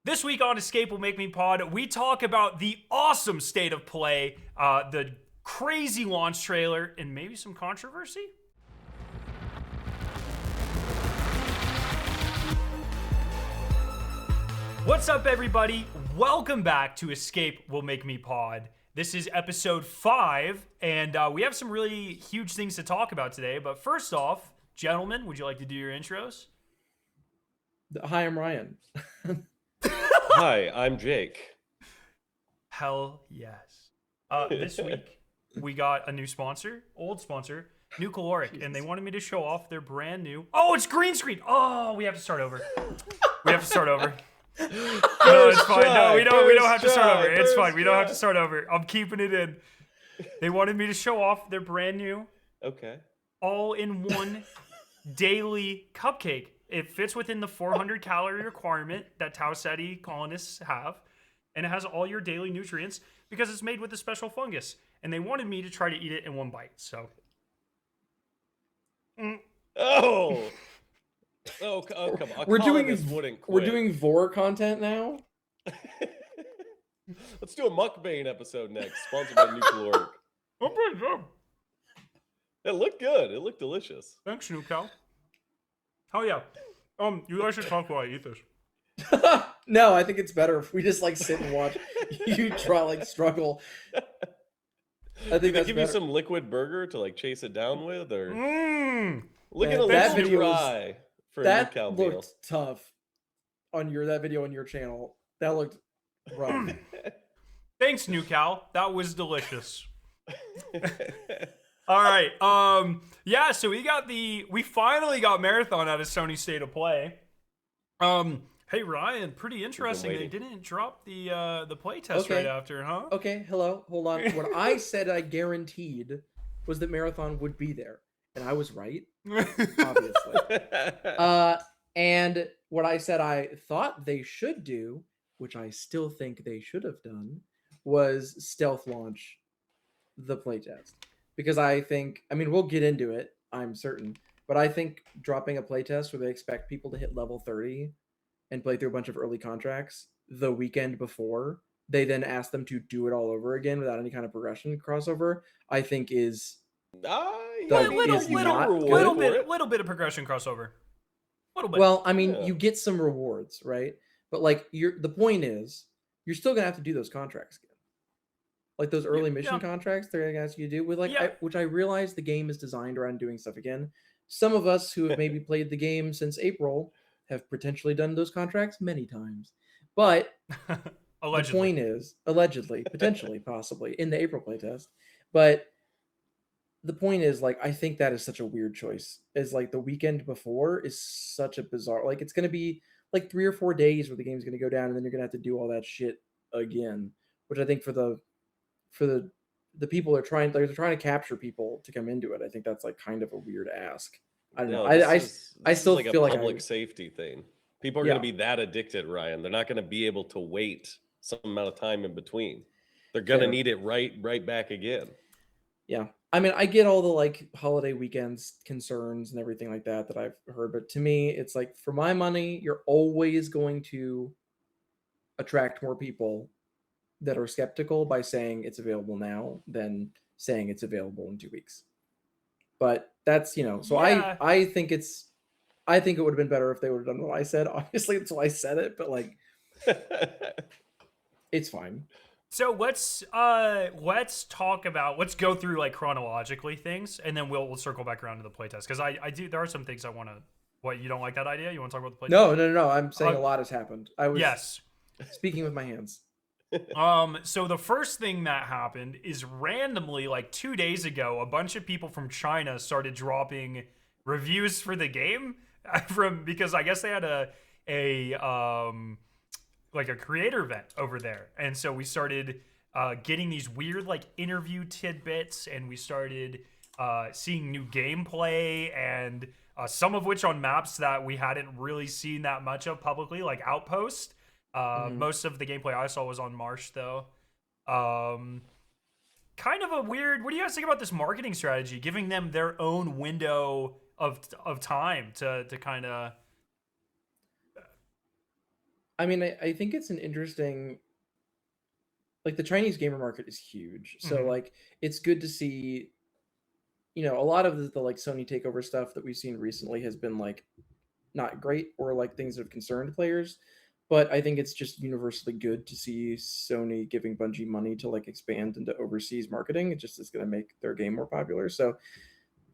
This week on Escape Will Make Me Pod, we talk about the awesome state of play, the crazy launch trailer, and maybe some controversy. What's up, everybody? Welcome back to Escape Will Make Me Pod. This is episode 5, and we have some really huge things to talk about today. But first off, gentlemen, would you like to do your intros? Hi, I'm Ryan. Hi, I'm Jake. Hell yes. This week, we got a new sponsor, old sponsor, New Caloric, and they wanted me to show off their brand new... Oh, it's green screen! Oh, we have to start over. No, it's fine. No, we don't have to start over. It's fine. We don't have to start over. I'm keeping it in. They wanted me to show off their brand new, all-in-one daily cupcake. It fits within the 400 calorie requirement that Tau Ceti colonists have, and it has all your daily nutrients because it's made with a special fungus. And they wanted me to try to eat it in one bite. So, Oh, come on! We're doing vor content now. Let's do a mukbang episode next, sponsored by New Caloric. I'm pretty good. It looked good. It looked delicious. Thanks, New Cal. Oh yeah. You guys should talk while I eat this. No, I think it's better if we just sit and watch you try struggle. I think Did they give you some liquid burger to chase it down with, or look at that video dry for a that New Cal looked meal. tough on that video on your channel. That looked rough. Thanks, New Cal. That was delicious. All right. Yeah, so we finally got Marathon out of Sony State of Play. Hey Ryan, pretty interesting. They didn't drop the playtest right after, huh? Okay, hello, hold on. What I said I guaranteed was that Marathon would be there, and I was right, obviously. And what I said I thought they should do, which I still think they should have done, was stealth launch the playtest. Because I think, we'll get into it, I'm certain, but I think dropping a playtest where they expect people to hit level 30 and play through a bunch of early contracts the weekend before, they then ask them to do it all over again without any kind of progression crossover, I think is... little bit of progression crossover. Little bit. Well, you get some rewards, right? But the point is, you're still gonna have to do those contracts again. Those early mission contracts they're gonna ask you to do with which I realize the game is designed around doing stuff again. Some of us who have maybe played the game since April have potentially done those contracts many times. But the point is, allegedly, potentially, possibly, in the April playtest. But the point is, I think that is such a weird choice. Is the weekend before is such a bizarre, it's gonna be 3 or 4 days where the game's gonna go down, and then you're gonna have to do all that shit again. Which I think for the people they're trying to capture people to come into it, I think that's kind of a weird ask. I don't know. I still feel like a public safety thing. People are going to be that addicted, Ryan. They're not going to be able to wait some amount of time in between. They're going to need it right back again. Yeah. I get all the holiday weekends concerns and everything like that I've heard, but to me, it's for my money, you're always going to attract more people that are skeptical by saying it's available now than saying it's available in 2 weeks. But that's, so yeah. I think it would have been better if they would have done what I said. Obviously, that's why I said it, but it's fine. So let's go through chronologically things, and then we'll circle back around to the playtest, because there are some things I want to. What, you don't like that idea? You want to talk about the playtest? No. I'm saying a lot has happened. I was speaking with my hands. So the first thing that happened is randomly, 2 days ago, a bunch of people from China started dropping reviews for the game because I guess they had a creator event over there, and so we started getting these weird interview tidbits, and we started seeing new gameplay, and some of which on maps that we hadn't really seen that much of publicly, like Outpost. Most of the gameplay I saw was on Marsh, though. Kind of a weird... What do you guys think about this marketing strategy, giving them their own window of time to kind of... I mean, I think it's an interesting, like the Chinese gamer market is huge. So Mm-hmm. like it's good to see, a lot of the like Sony takeover stuff that we've seen recently has been like not great or like things that have concerned players. But I think it's just universally good to see Sony giving Bungie money to like expand into overseas marketing. It just is going to make their game more popular. So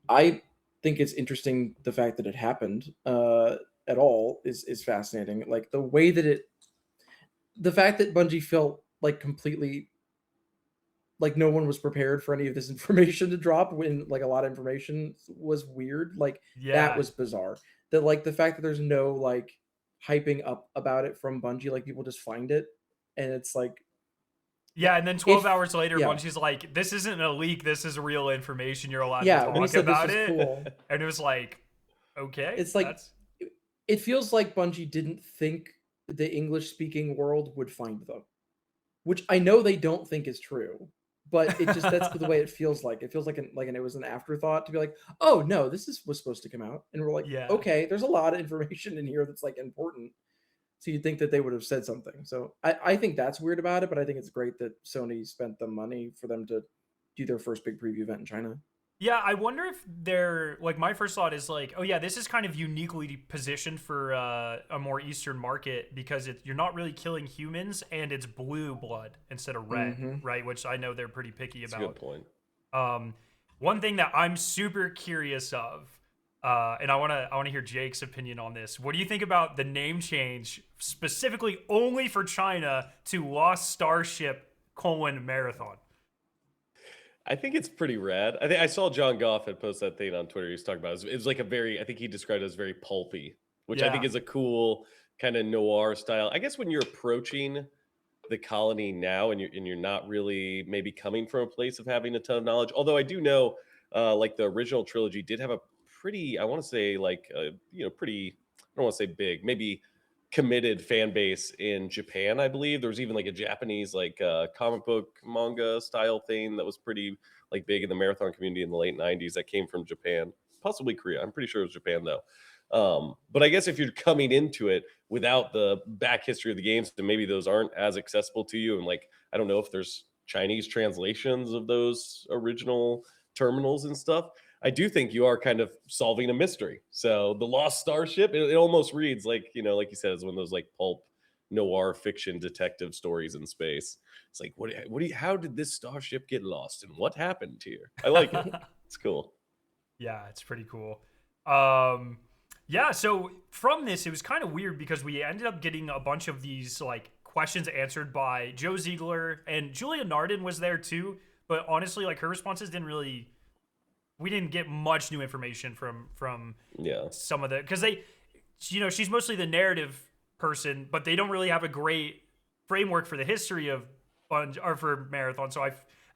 I think it's interesting the fact that it happened at all is fascinating. Like the way that the fact that Bungie felt like completely like no one was prepared for any of this information to drop when like a lot of information was weird. Like that Yeah. was bizarre. That like the fact that there's no like hyping up about it from Bungie, like people just find it and it's like Yeah, and then 12 if hours later, yeah. Bungie's like, this isn't a leak, this is real information. You're allowed to Yeah, we talk said this about was it. cool. And it was like, okay, It's like that's it feels like Bungie didn't think the English speaking world would find them, which I know they don't think is true, but it just that's the way it feels like. It feels like it was an afterthought to be like, oh no, was supposed to come out, and we're like, yeah. okay, there's a lot of information in here that's like important. So you'd think that they would have said something. So I think that's weird about it, but I think it's great that Sony spent the money for them to do their first big preview event in China. Yeah, I wonder if they're like my first thought is like, oh yeah, this is kind of uniquely positioned for a more Eastern market because you're not really killing humans and it's blue blood instead of red, Mm-hmm. right? Which I know they're pretty picky That's a about. good point. Um, one thing that I'm super curious of, and I wanna hear Jake's opinion on this. What do you think about the name change specifically only for China to Lost Starship: Marathon? I think it's pretty rad. I think I saw John Goff had posted that thing on Twitter. He was talking about it was like a very, I think he described it as very pulpy, which I think Yeah, is a cool kind of noir style. I guess when you're approaching the colony now and you're not really maybe coming from a place of having a ton of knowledge. Although I do know, like the original trilogy did have a pretty, I want to say like, pretty. I don't want to say big, maybe committed fan base in Japan. I believe there was even like a Japanese like comic book manga style thing that was pretty like big in the marathon community in the late '90s that came from Japan, possibly Korea. I'm pretty sure it was Japan though. But I guess if you're coming into it without the back history of the games, then maybe those aren't as accessible to you. And like, I don't know if there's Chinese translations of those original terminals and stuff. I do think you are kind of solving a mystery. So the lost starship, it almost reads like, like you said, it's one of those like pulp noir fiction detective stories in space. It's like, how did this starship get lost and what happened here? I like it. It's cool. yeah, it's pretty cool. Um, yeah, so from this, it was kind of weird because we ended up getting a bunch of these like questions answered by Joe Ziegler and Julia Nardin was there too. But honestly, like her responses didn't really we didn't get much new information from Yeah. some of the because they she's mostly the narrative person but they don't really have a great framework for the history of or for marathon so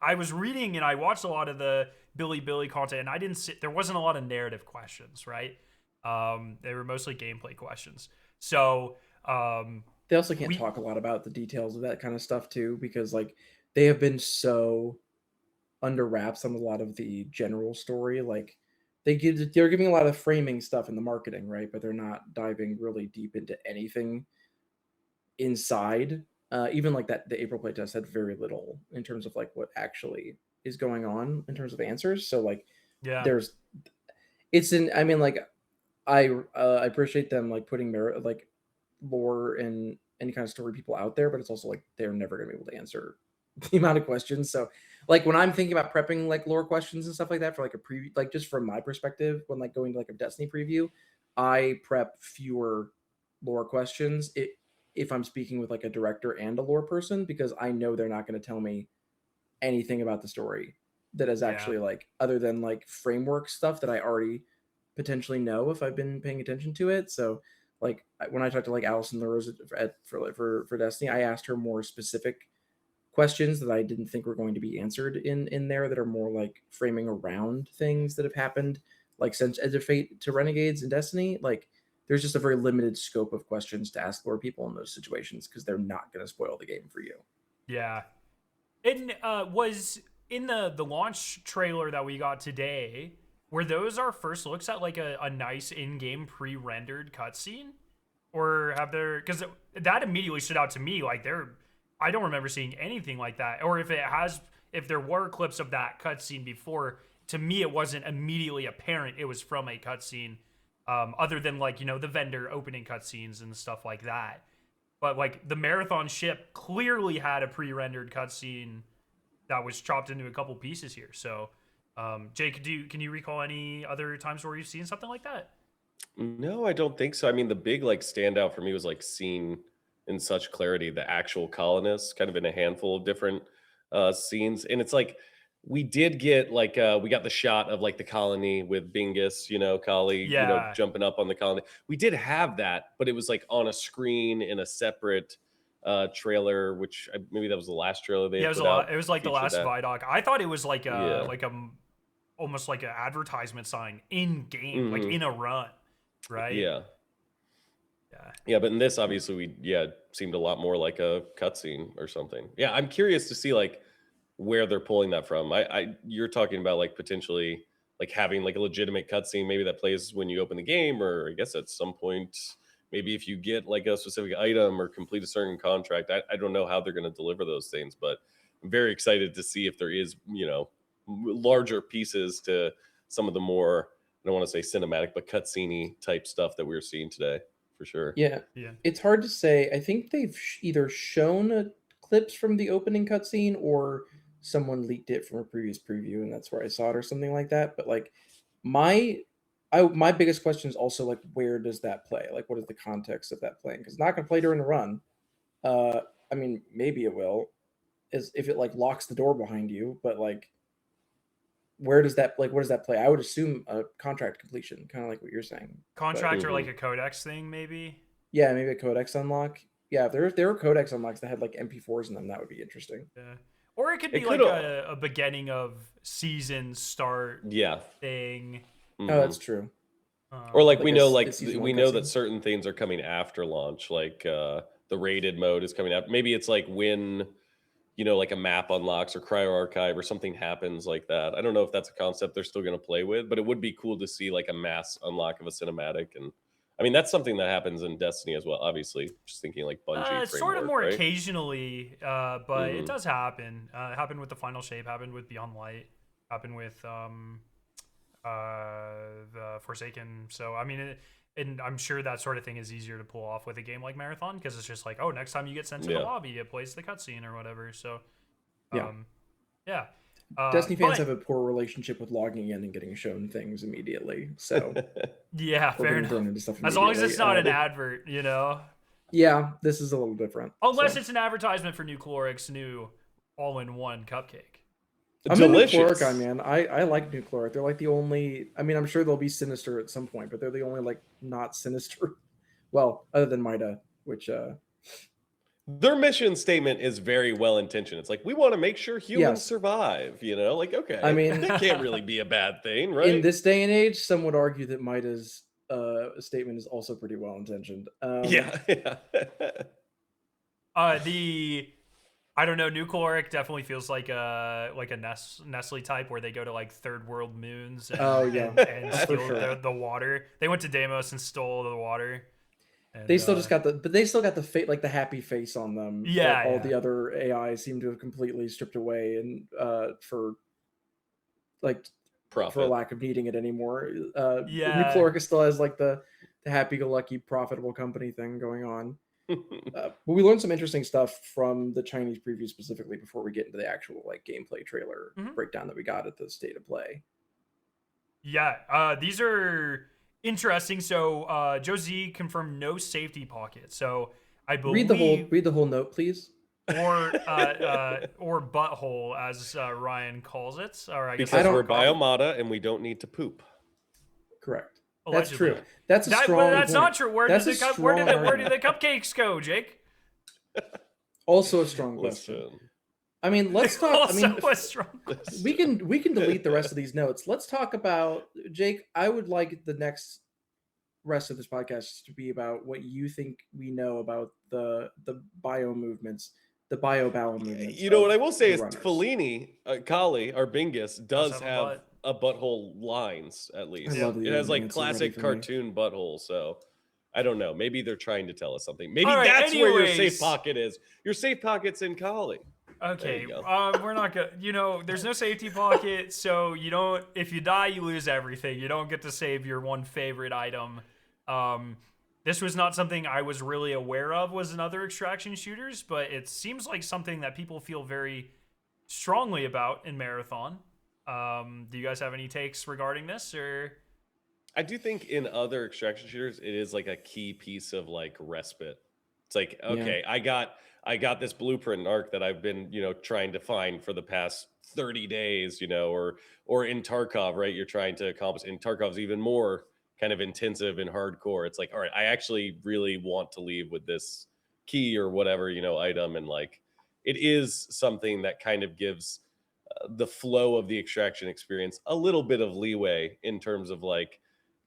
I was reading and I watched a lot of the Billy content and I didn't sit there wasn't a lot of narrative questions right they were mostly gameplay questions so They also can't we talk a lot about the details of that kind of stuff too, because like they have been so under wraps on a lot of the general story. Like they're giving a lot of framing stuff in the marketing, right? But they're not diving really deep into anything inside. Even like that, the April playtest had very little in terms of like what actually is going on in terms of answers. So like yeah there's it's in. I mean like I appreciate them like putting like lore and any kind of story people out there, but it's also like they're never gonna be able to answer the amount of questions. So like when I'm thinking about prepping like lore questions and stuff like that for like a preview, like just from my perspective, when like going to like a Destiny preview, I prep fewer lore questions if I'm speaking with like a director and a lore person because I know they're not going to tell me anything about the story that is yeah actually like other than like framework stuff that I already potentially know if I've been paying attention to it. So like when I talked to like Allison LaRose for Destiny, I asked her more specific questions that I didn't think were going to be answered in there that are more like framing around things that have happened like since Edge of Fate to Renegades and Destiny. Like there's just a very limited scope of questions to ask lore people in those situations because they're not going to spoil the game for you. yeah and was in the launch trailer that we got today were those our first looks at like a nice in-game pre-rendered cutscene or have there? Because that immediately stood out to me. Like I don't remember seeing anything like that. Or if there were clips of that cutscene before, to me it wasn't immediately apparent it was from a cutscene. Other than like the vendor opening cutscenes and stuff like that. But like the marathon ship clearly had a pre-rendered cutscene that was chopped into a couple pieces here. So, Jake, can you recall any other times where you've seen something like that? No, I don't think so. I mean, the big like standout for me was like seeing in such clarity the actual colonists, kind of in a handful of different scenes, and it's like we did get like we got the shot of like the colony with Bingus, Kali, Yeah. jumping up on the colony. We did have that, but it was like on a screen in a separate trailer, which maybe that was the last trailer they Yeah, it was put out. It was like the last that. Vidoc. I thought it was like Yeah. almost like an advertisement sign in game, like in a run, right? Yeah. Yeah. Yeah, but in this, obviously, seemed a lot more like a cutscene or something. Yeah, I'm curious to see like where they're pulling that from. You're talking about like potentially like having like a legitimate cutscene, maybe that plays when you open the game, or I guess at some point, maybe if you get like a specific item or complete a certain contract. I don't know how they're going to deliver those things, but I'm very excited to see if there is larger pieces to some of the more, I don't want to say cinematic, but cutscene type stuff that we're seeing today. For sure. Yeah. It's hard to say. I think they've either shown clips from the opening cutscene or someone leaked it from a previous preview, and that's where I saw it or something like that. But like my biggest question is also like, where does that play? Like, what is the context of that playing? Because it's not going to play during the run. I mean, maybe it will, is if it like locks the door behind you. But like, where does that what does that play? I would assume a contract completion, kind of like what you're saying. Contract or like a codex thing, maybe. Yeah, maybe a codex unlock. Yeah, if there were codex unlocks that had like MP4s in them, that would be interesting. Yeah. Or it could be like a beginning of season start thing. Oh, that's true. Or like we know that certain things are coming after launch, like the rated mode is coming out. Maybe it's like when like a map unlocks or cryo archive or something happens like that. I don't know if that's a concept they're still going to play with, but it would be cool to see like a mass unlock of a cinematic. And I mean, that's something that happens in Destiny as well. Obviously, just thinking like Bungie. Sort of more right? occasionally, but it does happen. It happened with the Final Shape, happened with Beyond Light, happened with the Forsaken. So I mean, and I'm sure that sort of thing is easier to pull off with a game like Marathon, because it's just like, oh, next time you get sent to the lobby, it plays the cutscene or whatever. So, yeah. Destiny fans have a poor relationship with logging in and getting shown things immediately. So, yeah, fair enough. As long as it's not an advert, Yeah, this is a little different. Unless it's an advertisement for New Caloric's new all-in-one cupcake. I'm a New Caloric guy, man. I like New Caloric. They're like the only. I mean, I'm sure they'll be sinister at some point, but they're the only like not sinister. Well, other than Mida, which their mission statement is very well intentioned. It's like, we want to make sure humans survive. Like, okay, I mean, that can't really be a bad thing, right? In this day and age, some would argue that Mida's statement is also pretty well intentioned. I don't know. New Caloric definitely feels like a Nestle type, where they go to like third world moons. And, and steal the water. They went to Deimos and stole the water. And, they still got the happy face on them. Yeah. All the other AI seem to have completely stripped away, and for lack of needing it anymore. New Caloric still has like the happy-go-lucky profitable company thing going on. But we learned some interesting stuff from the Chinese preview specifically before we get into the actual like gameplay trailer breakdown that we got at the State of Play. Yeah, these are interesting. So Josie confirmed no safety pocket. So I believe read the whole note, please. Or butthole, as Ryan calls it. Or I guess because we're Biomata and we don't need to poop. Correct. Allegedly. That's true. That's a strong. That's not true. Where did the cupcakes go, Jake? Also a strong question. I mean, let's talk. A strong question. We can delete the rest of these notes. Let's talk about, Jake. I would like the next rest of this podcast to be about what you think we know about the bio movements, the bio bowel movements. What I will say is Fellini, Kali, our Bingus, does have a butthole lines, at least. Yeah. It has like classic cartoon butthole, so I don't know. Maybe they're trying to tell us something. Maybe All right, that's where your safe anyways. pocket is. Your safe pocket's in Collie. Okay, There you we're not gonna. There's no safety pocket, so you don't. If you die, you lose everything. You don't get to save your one favorite item. This was not something I was really aware of was in other extraction shooters, but it seems like something that people feel very strongly about in Marathon. Do you guys have any takes regarding this, or? I do think in other extraction shooters, it is like a key piece of like respite. It's like, okay, I got this blueprint and arc that I've been, trying to find for the past 30 days, or in Tarkov, right? You're trying to accomplish in Tarkov's even more kind of intensive and hardcore. It's like, all right, I actually really want to leave with this key or whatever, item. And like, it is something that kind of gives the flow of the extraction experience a little bit of leeway in terms of like,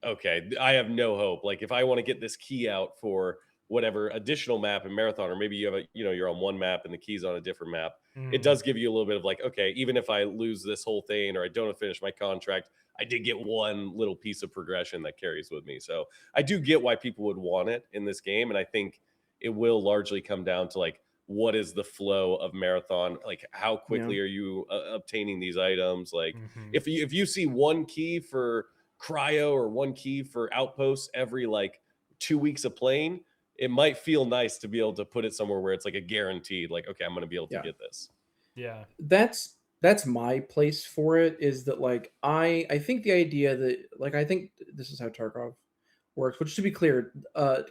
okay, I have no hope. Like if I want to get this key out for whatever additional map in Marathon, or maybe you have you're on one map and the key's on a different map, it does give you a little bit of like, okay, even if I lose this whole thing or I don't finish my contract, I did get one little piece of progression that carries with me. So I do get why people would want it in this game. And I think it will largely come down to like, what is the flow of Marathon? Like how quickly are you obtaining these items? Like if you see one key for cryo or one key for outposts every like 2 weeks of playing, it might feel nice to be able to put it somewhere where it's like a guaranteed, like, okay, I'm going to be able to get this. Yeah. That's my place for it, is that like, I think the idea that like, I think this is how Tarkov works, which to be clear,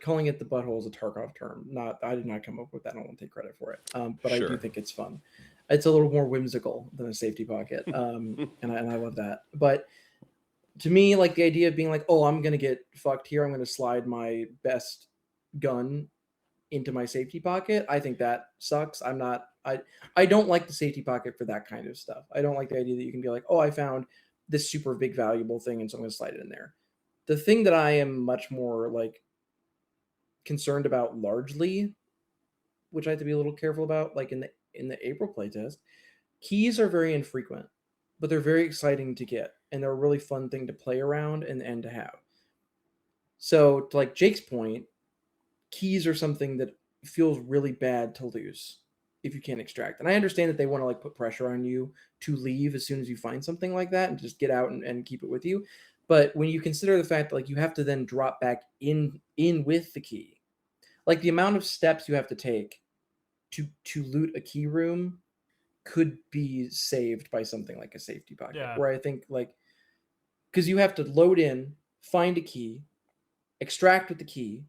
calling it the butthole is a Tarkov term. I did not come up with that. I don't want to take credit for it. But sure. I do think it's fun. It's a little more whimsical than a safety pocket. And I love that. But to me, like the idea of being like, oh, I'm going to get fucked here. I'm going to slide my best gun into my safety pocket. I think that sucks. I don't like the safety pocket for that kind of stuff. I don't like the idea that you can be like, oh, I found this super big valuable thing, and so I'm going to slide it in there. The thing that I am much more like concerned about largely, which I have to be a little careful about, like in the April playtest, keys are very infrequent, but they're very exciting to get, and they're a really fun thing to play around and to have. So, to like Jake's point, keys are something that feels really bad to lose if you can't extract. And I understand that they want to like put pressure on you to leave as soon as you find something like that and just get out and keep it with you. But when you consider the fact that like you have to then drop back in with the key, like the amount of steps you have to take to loot a key room could be saved by something like a safety pocket. Yeah. Where I think like, because you have to load in, find a key, extract with the key,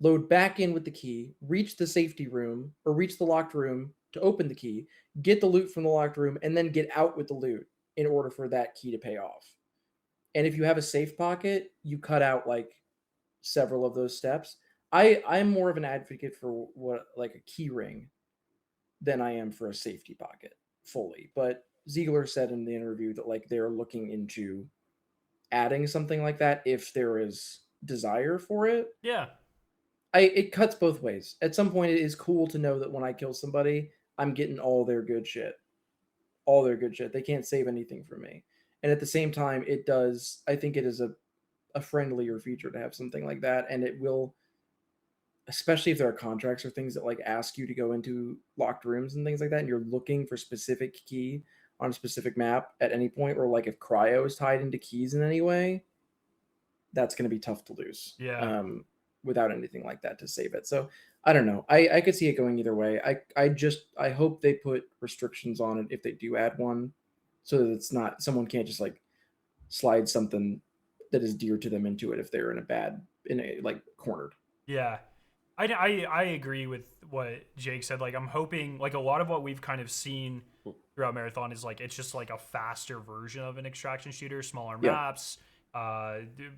load back in with the key, reach the safety room or reach the locked room to open the key, get the loot from the locked room, and then get out with the loot in order for that key to pay off. And if you have a safe pocket, you cut out like several of those steps. I'm more of an advocate for what like a key ring than I am for a safety pocket fully. But Ziegler said in the interview that like they're looking into adding something like that if there is desire for it. Yeah. It cuts both ways. At some point, it is cool to know that when I kill somebody, I'm getting all their good shit. All their good shit. They can't save anything from me. And at the same time, it does. I think it is a friendlier feature to have something like that, and it will, especially if there are contracts or things that like ask you to go into locked rooms and things like that, and you're looking for specific key on a specific map at any point, or like if cryo is tied into keys in any way, that's going to be tough to lose. Yeah. Without anything like that to save it. So I don't know. I could see it going either way. I hope they put restrictions on it if they do add one, so that it's not, someone can't just like slide something that is dear to them into it if they're in a like cornered. Yeah. I agree with what Jake said. Like I'm hoping like a lot of what we've kind of seen throughout Marathon is like it's just like a faster version of an extraction shooter, smaller maps.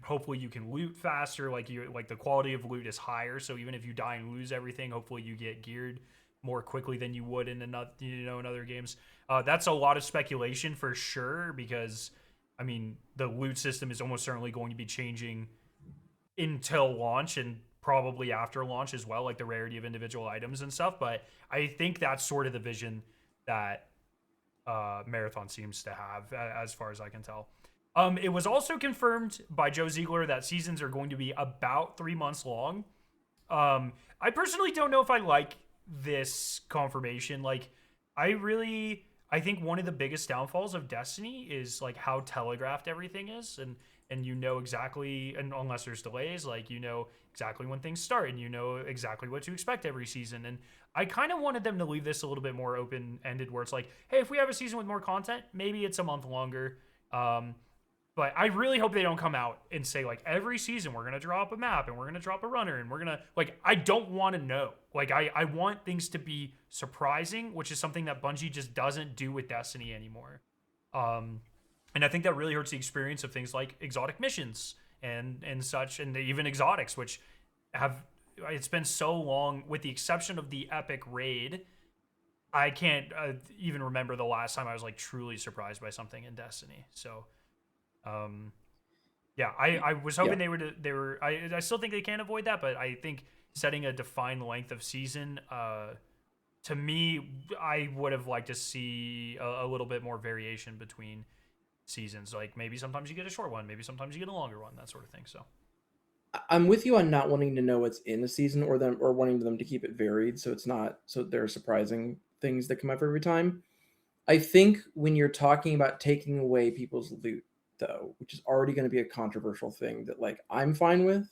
Hopefully you can loot faster, like the quality of loot is higher, so even if you die and lose everything, hopefully you get geared more quickly than you would in another, in other games. That's a lot of speculation for sure, because I mean the loot system is almost certainly going to be changing until launch and probably after launch as well, like the rarity of individual items and stuff. But I think that's sort of the vision that Marathon seems to have, as far as I can tell. It was also confirmed by Joe Ziegler that seasons are going to be about 3 months long. I personally don't know if I like this confirmation. Like, I think one of the biggest downfalls of Destiny is like how telegraphed everything is, and you know exactly, and unless there's delays, like you know exactly when things start, and you know exactly what to expect every season. And I kind of wanted them to leave this a little bit more open ended, where it's like, hey, if we have a season with more content, maybe it's a month longer. But I really hope they don't come out and say like every season we're gonna drop a map and we're gonna drop a runner and we're gonna like I don't want to know. Like I want things to be surprising, which is something that Bungie just doesn't do with Destiny anymore. Um, and I think that really hurts the experience of things like exotic missions and such, and even exotics, which have it's been so long, with the exception of the epic raid. I can't even remember the last time I was like truly surprised by something in Destiny. So um, yeah, I was Yeah. hoping I still think they can avoid that, but I think setting a defined length of season, to me, I would have liked to see a little bit more variation between seasons. Like maybe sometimes you get a short one, maybe sometimes you get a longer one, that sort of thing. So I'm with you on not wanting to know what's in the season, or wanting them to keep it varied, so it's not so there are surprising things that come up every time. I think when you're talking about taking away people's loot, though, which is already going to be a controversial thing that like I'm fine with,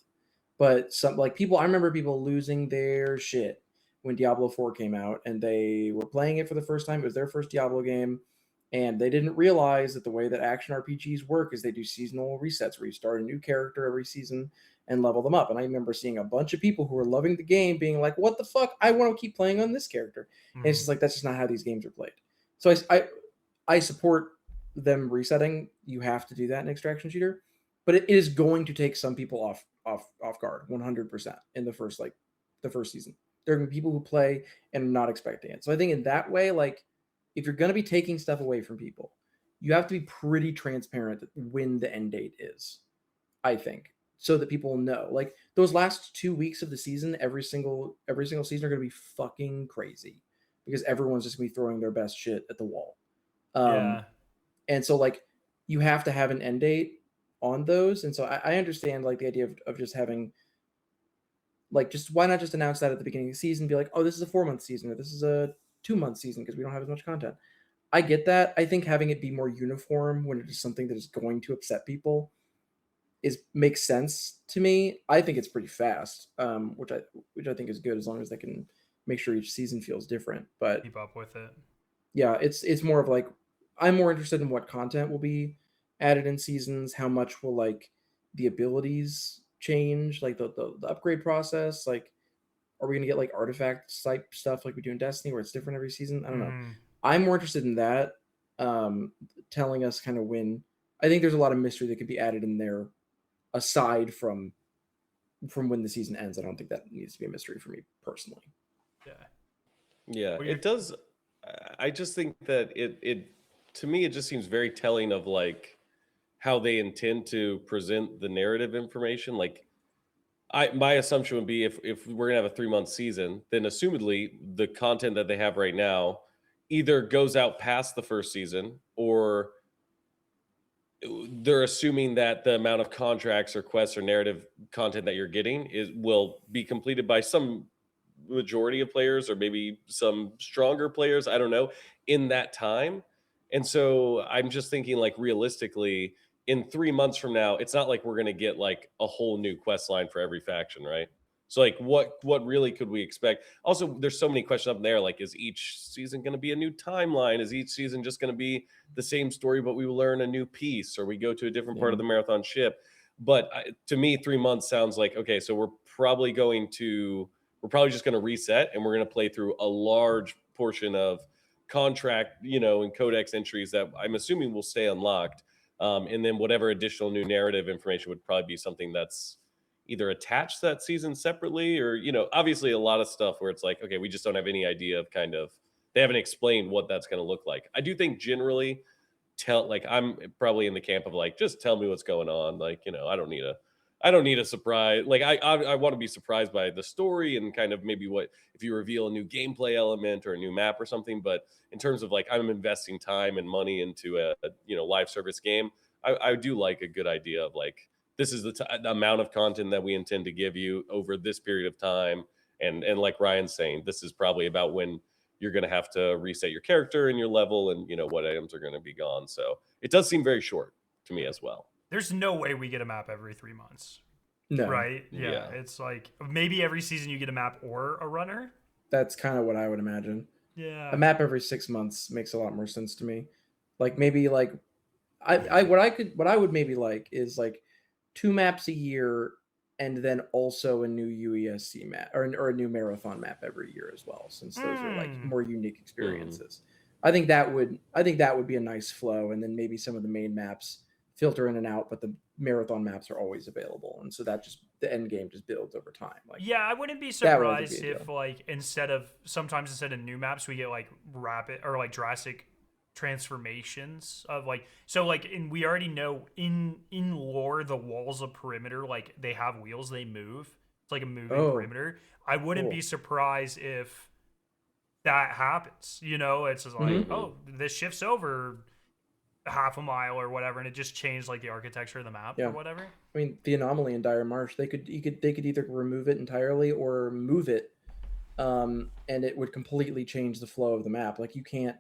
but some like people, I remember people losing their shit when Diablo 4 came out and they were playing it for the first time. It was their first Diablo game, and they didn't realize that the way that action RPGs work is they do seasonal resets where you start a new character every season and level them up. And I remember seeing a bunch of people who were loving the game being like, "What the fuck? I want to keep playing on this character." And it's just like that's just not how these games are played. So I support them resetting. You have to do that in extraction shooter, but it is going to take some people off guard 100% in the first season. There are going to be people who play and are not expecting it. So I think in that way, like if you're going to be taking stuff away from people, you have to be pretty transparent when the end date is. I think so that people know. Like those last 2 weeks of the season, every single season are going to be fucking crazy because everyone's just going to be throwing their best shit at the wall. Um, yeah, and so like you have to have an end date on those. And so I understand like the idea of just having like just why not just announce that at the beginning of the season, be like, oh, this is a 4 month season or this is a 2 month season because we don't have as much content. I get that. I think having it be more uniform when it is something that is going to upset people is makes sense to me. I think it's pretty fast, which I think is good as long as they can make sure each season feels different. But keep up with it. yeah, it's more of like I'm more interested in what content will be added in seasons, how much will like the abilities change, like the upgrade process, like are we gonna get like artifact type stuff like we do in Destiny where it's different every season? I don't know. Mm, I'm more interested in that, um, telling us kind of when. I think there's a lot of mystery that could be added in there aside from when the season ends. I don't think that needs to be a mystery for me personally. yeah. Yeah, Well, it does. I just think that it to me it just seems very telling of like how they intend to present the narrative information. Like my assumption would be if we're gonna have a 3 month season, then assumedly the content that they have right now either goes out past the first season or they're assuming that the amount of contracts or quests or narrative content that you're getting is will be completed by some majority of players or maybe some stronger players, I don't know, in that time. And so I'm just thinking like realistically in 3 months from now it's not like we're going to get like a whole new quest line for every faction, right? So like what really could we expect? Also there's so many questions up in there, like is each season going to be a new timeline? Is each season just going to be the same story but we will learn a new piece or we go to a different part Yeah. of the marathon ship? But to me 3 months sounds like okay, so we're probably just going to reset and we're going to play through a large portion of contract, and codex entries that I'm assuming will stay unlocked. And then whatever additional new narrative information would probably be something that's either attached to that season separately or, obviously a lot of stuff where it's like, okay, we just don't have any idea of kind of, they haven't explained what that's going to look like. I do think generally I'm probably in the camp of like, just tell me what's going on. Like, I don't need a surprise. Like I want to be surprised by the story and kind of maybe what if you reveal a new gameplay element or a new map or something. But in terms of like I'm investing time and money into a live service game, I do like a good idea of like this is the amount of content that we intend to give you over this period of time. And like Ryan's saying, this is probably about when you're going to have to reset your character and your level and, what items are going to be gone. So it does seem very short to me as well. There's no way we get a map every 3 months. No. Right? Yeah. It's like maybe every season you get a map or a runner. That's kind of what I would imagine. Yeah. A map every 6 months makes a lot more sense to me. Like maybe like what I would maybe like is like 2 maps a year and then also a new UESC map or a new marathon map every year as well, since those are like more unique experiences. I think that would be a nice flow, and then maybe some of the main maps filter in and out, but the marathon maps are always available, and so that just the end game just builds over time. Like, yeah, I wouldn't be surprised if like instead of new maps we get like rapid or like drastic transformations of like, so like we already know in lore the walls of perimeter, like they have wheels, they move. It's like a moving perimeter. I wouldn't be surprised if that happens. It's just like, oh, this shifts over half a mile or whatever, and it just changed like the architecture of the map or whatever. I mean, the anomaly in Dire Marsh, they could either remove it entirely or move it, and it would completely change the flow of the map. Like you can't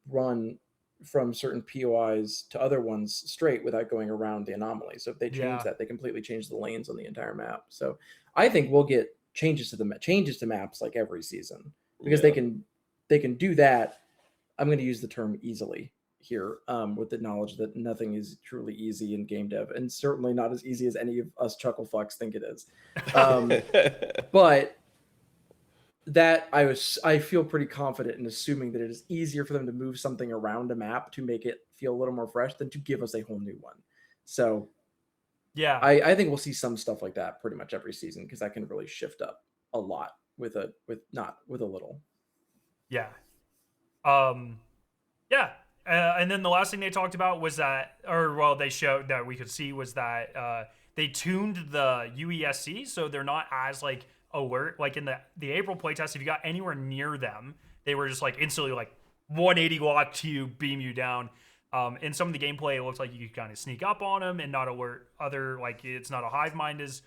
run from certain POIs to other ones straight without going around the anomaly. So if they change that, they completely change the lanes on the entire map. So I think we'll get changes to maps like every season, because they can do that. I'm going to use the term easily here, with the knowledge that nothing is truly easy in game dev, and certainly not as easy as any of us chuckle fucks think it is. But that I feel pretty confident in assuming that it is easier for them to move something around a map to make it feel a little more fresh than to give us a whole new one. So yeah, I think we'll see some stuff like that pretty much every season, because that can really shift up a lot with a little. Yeah. Yeah. And then the last thing they talked about was that, they showed that we could see was that they tuned the UESC, so they're not as like alert. Like in the April playtest, if you got anywhere near them, they were just like instantly like 180 lock to you, beam you down. In some of the gameplay, it looks like you could kind of sneak up on them and not alert other, like it's not a hive mind as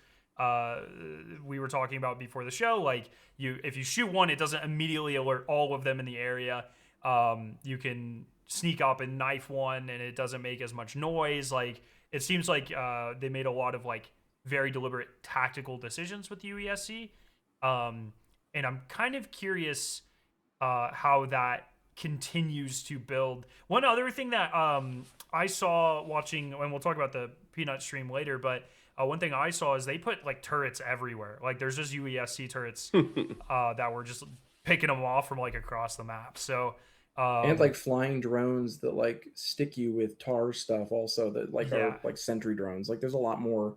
we were talking about before the show. Like if you shoot one, it doesn't immediately alert all of them in the area. You can sneak up and knife one and it doesn't make as much noise. Like it seems like they made a lot of like very deliberate tactical decisions with UESC. And I'm kind of curious how that continues to build. One other thing that I saw watching, and we'll talk about the Peanut stream later, but one thing I saw is they put like turrets everywhere. Like there's just UESC turrets that were just picking them off from like across the map. So and like flying drones that like stick you with tar stuff also, that like are like sentry drones. Like there's a lot more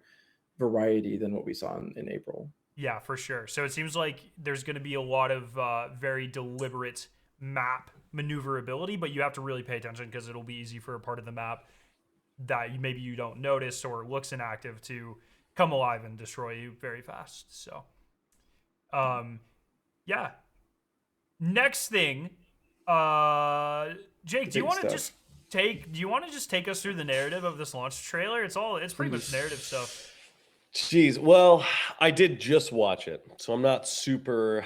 variety than what we saw in April. Yeah, for sure. So it seems like there's going to be a lot of very deliberate map maneuverability, but you have to really pay attention because it'll be easy for a part of the map that maybe you don't notice or looks inactive to come alive and destroy you very fast. So, yeah. Next thing, Jake, do you want to just take us through the narrative of this launch trailer? It's pretty much narrative stuff. Jeez, well, I did just watch it, so I'm not super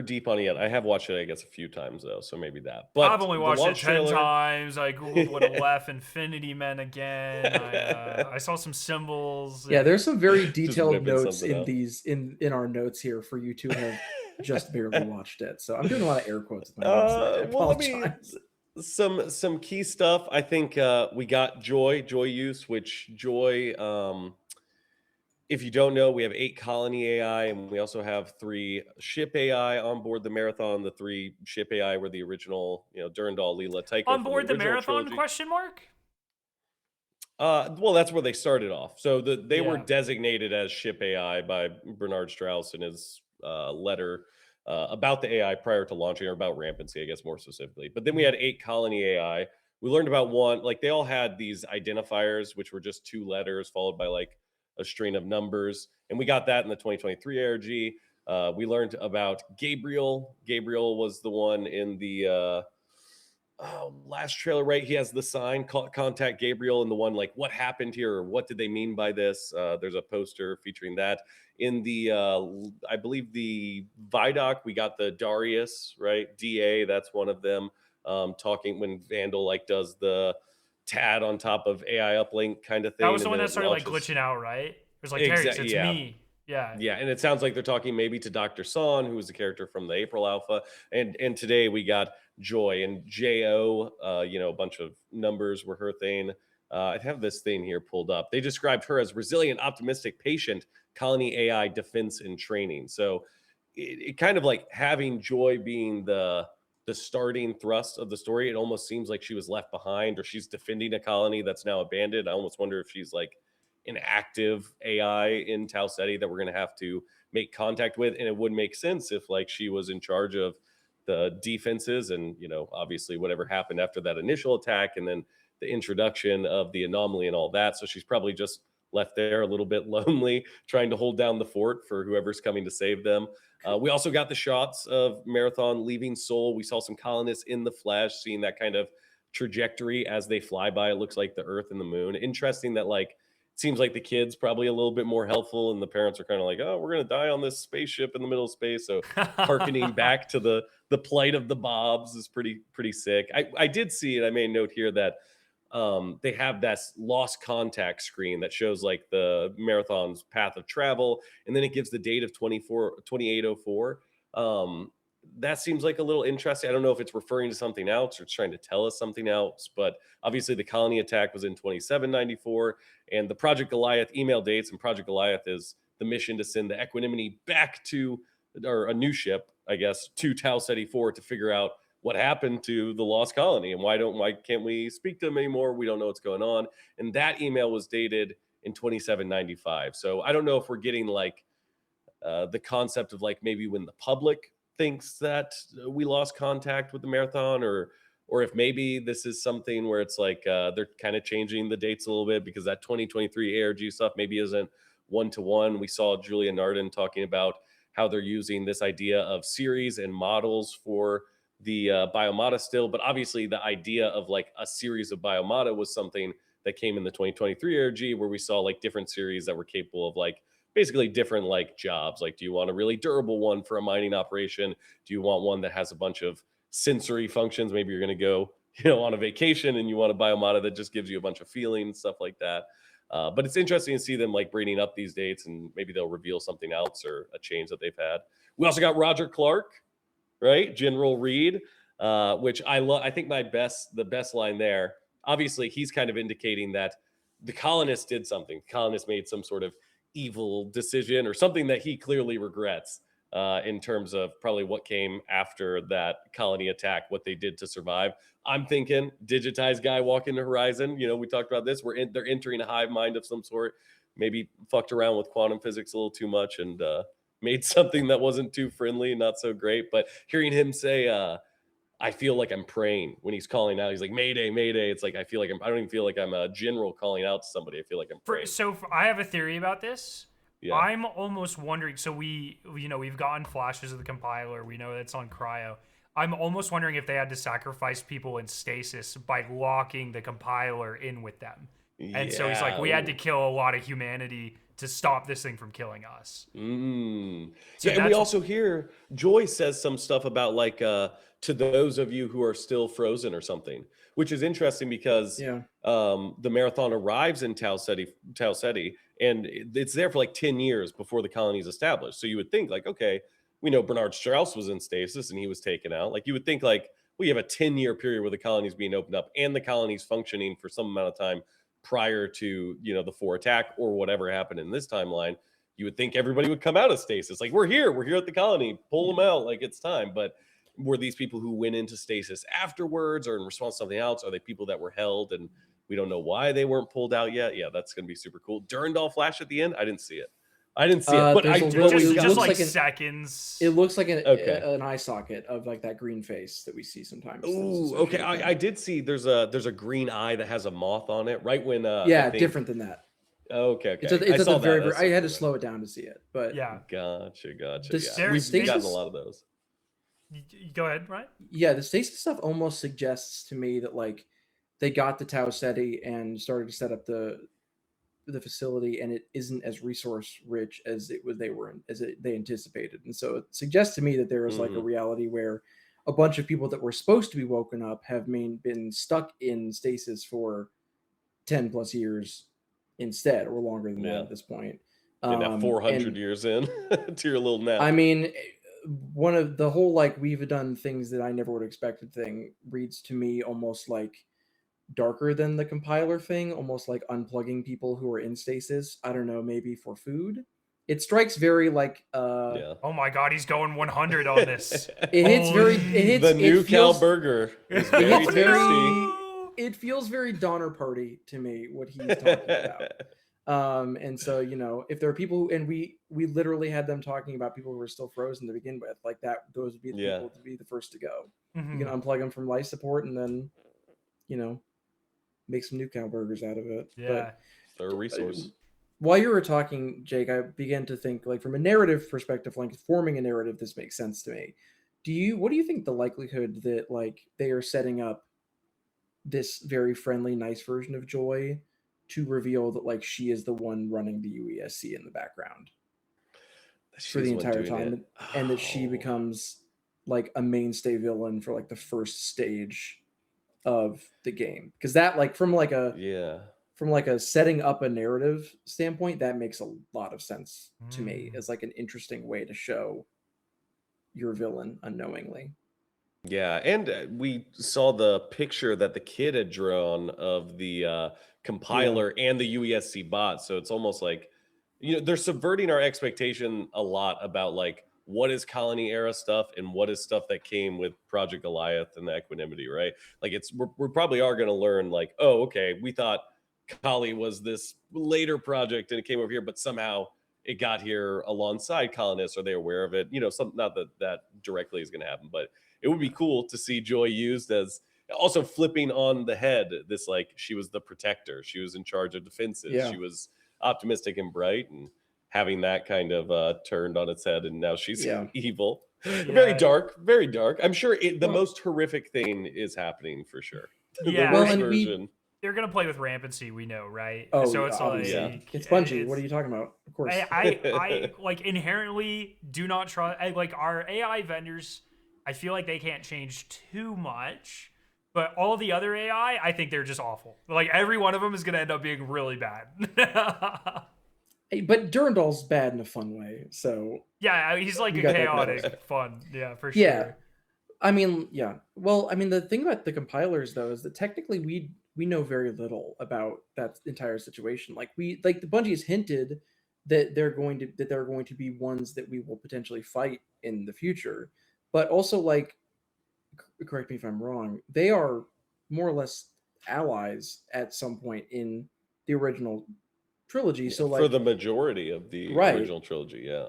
deep on it yet. I have watched it, I guess, a few times though, so maybe that. But I've only watched it 10 times. I googled what a left infinity meant again. I saw some symbols. Yeah, there's some very detailed notes in our notes here for you to have just barely watched it. So I'm doing a lot of air quotes with my notes. I apologize. Some key stuff. I think we got joy use, which joy. If you don't know, we have 8 colony AI, and we also have 3 ship AI on board the Marathon. The 3 ship AI were the original, Durandal, Leela, Tycho. On board the Marathon? Trilogy. ? Well, that's where they started off. So they were designated as ship AI by Bernard Strauss in his letter about the AI prior to launching, or about rampancy, I guess, more specifically. But then we had 8 colony AI. We learned about one, like they all had these identifiers, which were just 2 letters followed by like a string of numbers, and we got that in the 2023 ARG. We learned about Gabriel. Gabriel was the one in the last trailer, right? He has the sign, contact Gabriel, and the one like, what happened here, or what did they mean by this? There's a poster featuring that. In the, I believe the Vidoc, we got the Darius, right? DA, that's one of them. Talking when Vandal like does the tad on top of AI uplink kind of thing. That was the and one then that it started like launches. glitching out, right? It was like, Terry, Exactly. it's Yeah. me. Yeah. Yeah, and it sounds like they're talking maybe to Dr. Son, who was the character from the April Alpha, and today we got Joy and Jo. A bunch of numbers were her thing. I have this thing here pulled up. They described her as resilient, optimistic, patient, colony AI defense and training. So it kind of like having Joy being the starting thrust of the story. It almost seems like she was left behind, or she's defending a colony that's now abandoned. I almost wonder if she's like an active AI in Tau Ceti that we're going to have to make contact with. And it would make sense if like she was in charge of the defenses and, obviously whatever happened after that initial attack and then the introduction of the anomaly and all that. So she's probably just left there a little bit lonely, trying to hold down the fort for whoever's coming to save them. We also got the shots of Marathon leaving Sol. We saw some colonists in the flesh, seeing that kind of trajectory as they fly by. It looks like the Earth and the Moon. Interesting that like, seems like the kid's probably a little bit more helpful and the parents are kind of like, oh, we're going to die on this spaceship in the middle of space. So harkening back to the plight of the Bobs is pretty sick. I did see it. I made a note here that they have that lost contact screen that shows like the Marathon's path of travel. And then it gives the date of 2804. That seems like a little interesting. I don't know if it's referring to something else or it's trying to tell us something else, but obviously the colony attack was in 2794 and the Project Goliath email dates, and Project Goliath is the mission to send the Equanimity back to, or a new ship, I guess, to Tau Ceti 4 to figure out what happened to the lost colony and why can't we speak to them anymore? We don't know what's going on. And that email was dated in 2795. So I don't know if we're getting like the concept of like maybe when the public thinks that we lost contact with the Marathon, or if maybe this is something where it's like they're kind of changing the dates a little bit because that 2023 ARG stuff maybe isn't one-to-one. We saw Julia Narden talking about how they're using this idea of series and models for the Biomata still, but obviously the idea of like a series of Biomata was something that came in the 2023 ARG where we saw like different series that were capable of like basically different like jobs. Like, do you want a really durable one for a mining operation? Do you want one that has a bunch of sensory functions? Maybe you're going to go, on a vacation and you want a Biomata that just gives you a bunch of feelings, stuff like that. But it's interesting to see them like bringing up these dates, and maybe they'll reveal something else or a change that they've had. We also got Roger Clark, right? General Reed, which I love. I think the best line there, obviously he's kind of indicating that the colonists did something. The colonists made some sort of evil decision or something that he clearly regrets in terms of probably what came after that colony attack, what they did to survive. I'm thinking digitized guy walking the horizon. We talked about this. They're entering a hive mind of some sort, maybe fucked around with quantum physics a little too much and made something that wasn't too friendly, not so great. But hearing him say, I feel like I'm praying when he's calling out. He's like, Mayday, Mayday. It's like, I don't even feel like I'm a general calling out to somebody. I feel like I'm praying. I have a theory about this. Yeah. I'm almost wondering. So we've gotten flashes of the compiler. We know that's on cryo. I'm almost wondering if they had to sacrifice people in stasis by locking the compiler in with them. And so he's like, we had to kill a lot of humanity to stop this thing from killing us. So and we also hear Joy says some stuff about like to those of you who are still frozen or something, which is interesting because the Marathon arrives in Tau Ceti, and it's there for like 10 years before the colony is established. So you would think like, okay, we know Bernard Strauss was in stasis and he was taken out. Like you would think like we have a 10-year period where the colony is being opened up and the colony is functioning for some amount of time prior to the 4 attack or whatever happened in this timeline. You would think everybody would come out of stasis. Like we're here at the colony, pull them out, like it's time. But were these people who went into stasis afterwards or in response to something else? Are they people that were held and we don't know why they weren't pulled out yet? Yeah, that's going to be super cool. Durandal flash at the end? I didn't see it. But just like seconds. It looks like an eye socket of like that green face that we see sometimes. Ooh, okay. I did see there's a green eye that has a moth on it. Right when different than that. Okay. It's at the very. I had to slow it down to see it, but Gotcha. We've gotten a lot of those. Go ahead, right? Yeah, the stasis stuff almost suggests to me that like they got to Tau Ceti and started to set up the facility, and it isn't as resource rich as they anticipated, and so it suggests to me that there is like a Mhm. reality where a bunch of people that were supposed to be woken up have been stuck in stasis for 10 plus years instead, or longer than that Yeah. at this point. Yeah, now 400 And years in to your little I nap. mean, one of the whole like we've done things that I never would have expected thing reads to me almost like darker than the compiler thing, almost like unplugging people who are in stasis. I don't know, maybe for food. It strikes very like Yeah. Oh my God, he's going 100 on this. it hits very it Holy. hits The it new Cal feels burger is it very hits tasty. very it feels very Donner Party to me what he's talking about. And so if there are people and we literally had them talking about people who were still frozen to begin with, like that, those would be the Yeah. people to be the first to go. You can Mhm. unplug them from life support and then you know make some new cow burgers out of it. Yeah. But They're a resource. while you were talking, Jake, I began to think like from a narrative perspective, like forming a narrative, this makes sense to me. What do you think the likelihood that like they are setting up this very friendly, nice version of Joy to reveal that like she is the one running the UESC in the background for the She's the one entire doing time, it. and that she Oh, becomes like a mainstay villain for like the first stage of the game? Because that like yeah. from like a setting up a narrative standpoint, that makes a lot of sense to me Mm. as like an interesting way to show your villain unknowingly. Yeah, and we saw the picture that the kid had drawn of the Yeah, compiler and the UESC bot. So it's almost like, they're subverting our expectation a lot about like what is colony era stuff and what is stuff that came with Project Goliath and the Equanimity, right? Like we probably are going to learn like, oh, okay, we thought Kali was this later project and it came over here, but somehow it got here alongside colonists. Are they aware of it? Some, not that that directly is going to happen, but it would be cool to see Joy used as also flipping on the head. This like she was the protector, she was in charge of defenses, yeah, she was optimistic and bright, and having that kind of turned on its head, and now she's yeah. evil. Very Yeah. dark, very dark. I'm sure the Well, most horrific thing is happening for sure. The Yeah. well, worst and version. They're gonna play with rampancy, we know, right? oh, So yeah, it's Yeah. obviously like it's Bungie. What are it's you talking about? Of course. I like inherently do not trust like our AI vendors. I feel like they can't change too much, but all the other AI, I think they're just awful. Like every one of them is gonna end up being really bad. Hey, but Durandal's bad in a fun way, so Yeah, he's like we a got that going. chaotic fun. Yeah, for Yeah, sure. I mean, yeah. Well, I mean, the thing about the compilers though is that technically we know very little about that entire situation. Like the Bungie has hinted that they're going to be ones that we will potentially fight in the future, but also like correct me if I'm wrong, they are more or less allies at some point in the original trilogy. Yeah, So for the like majority of the right. original trilogy, yeah.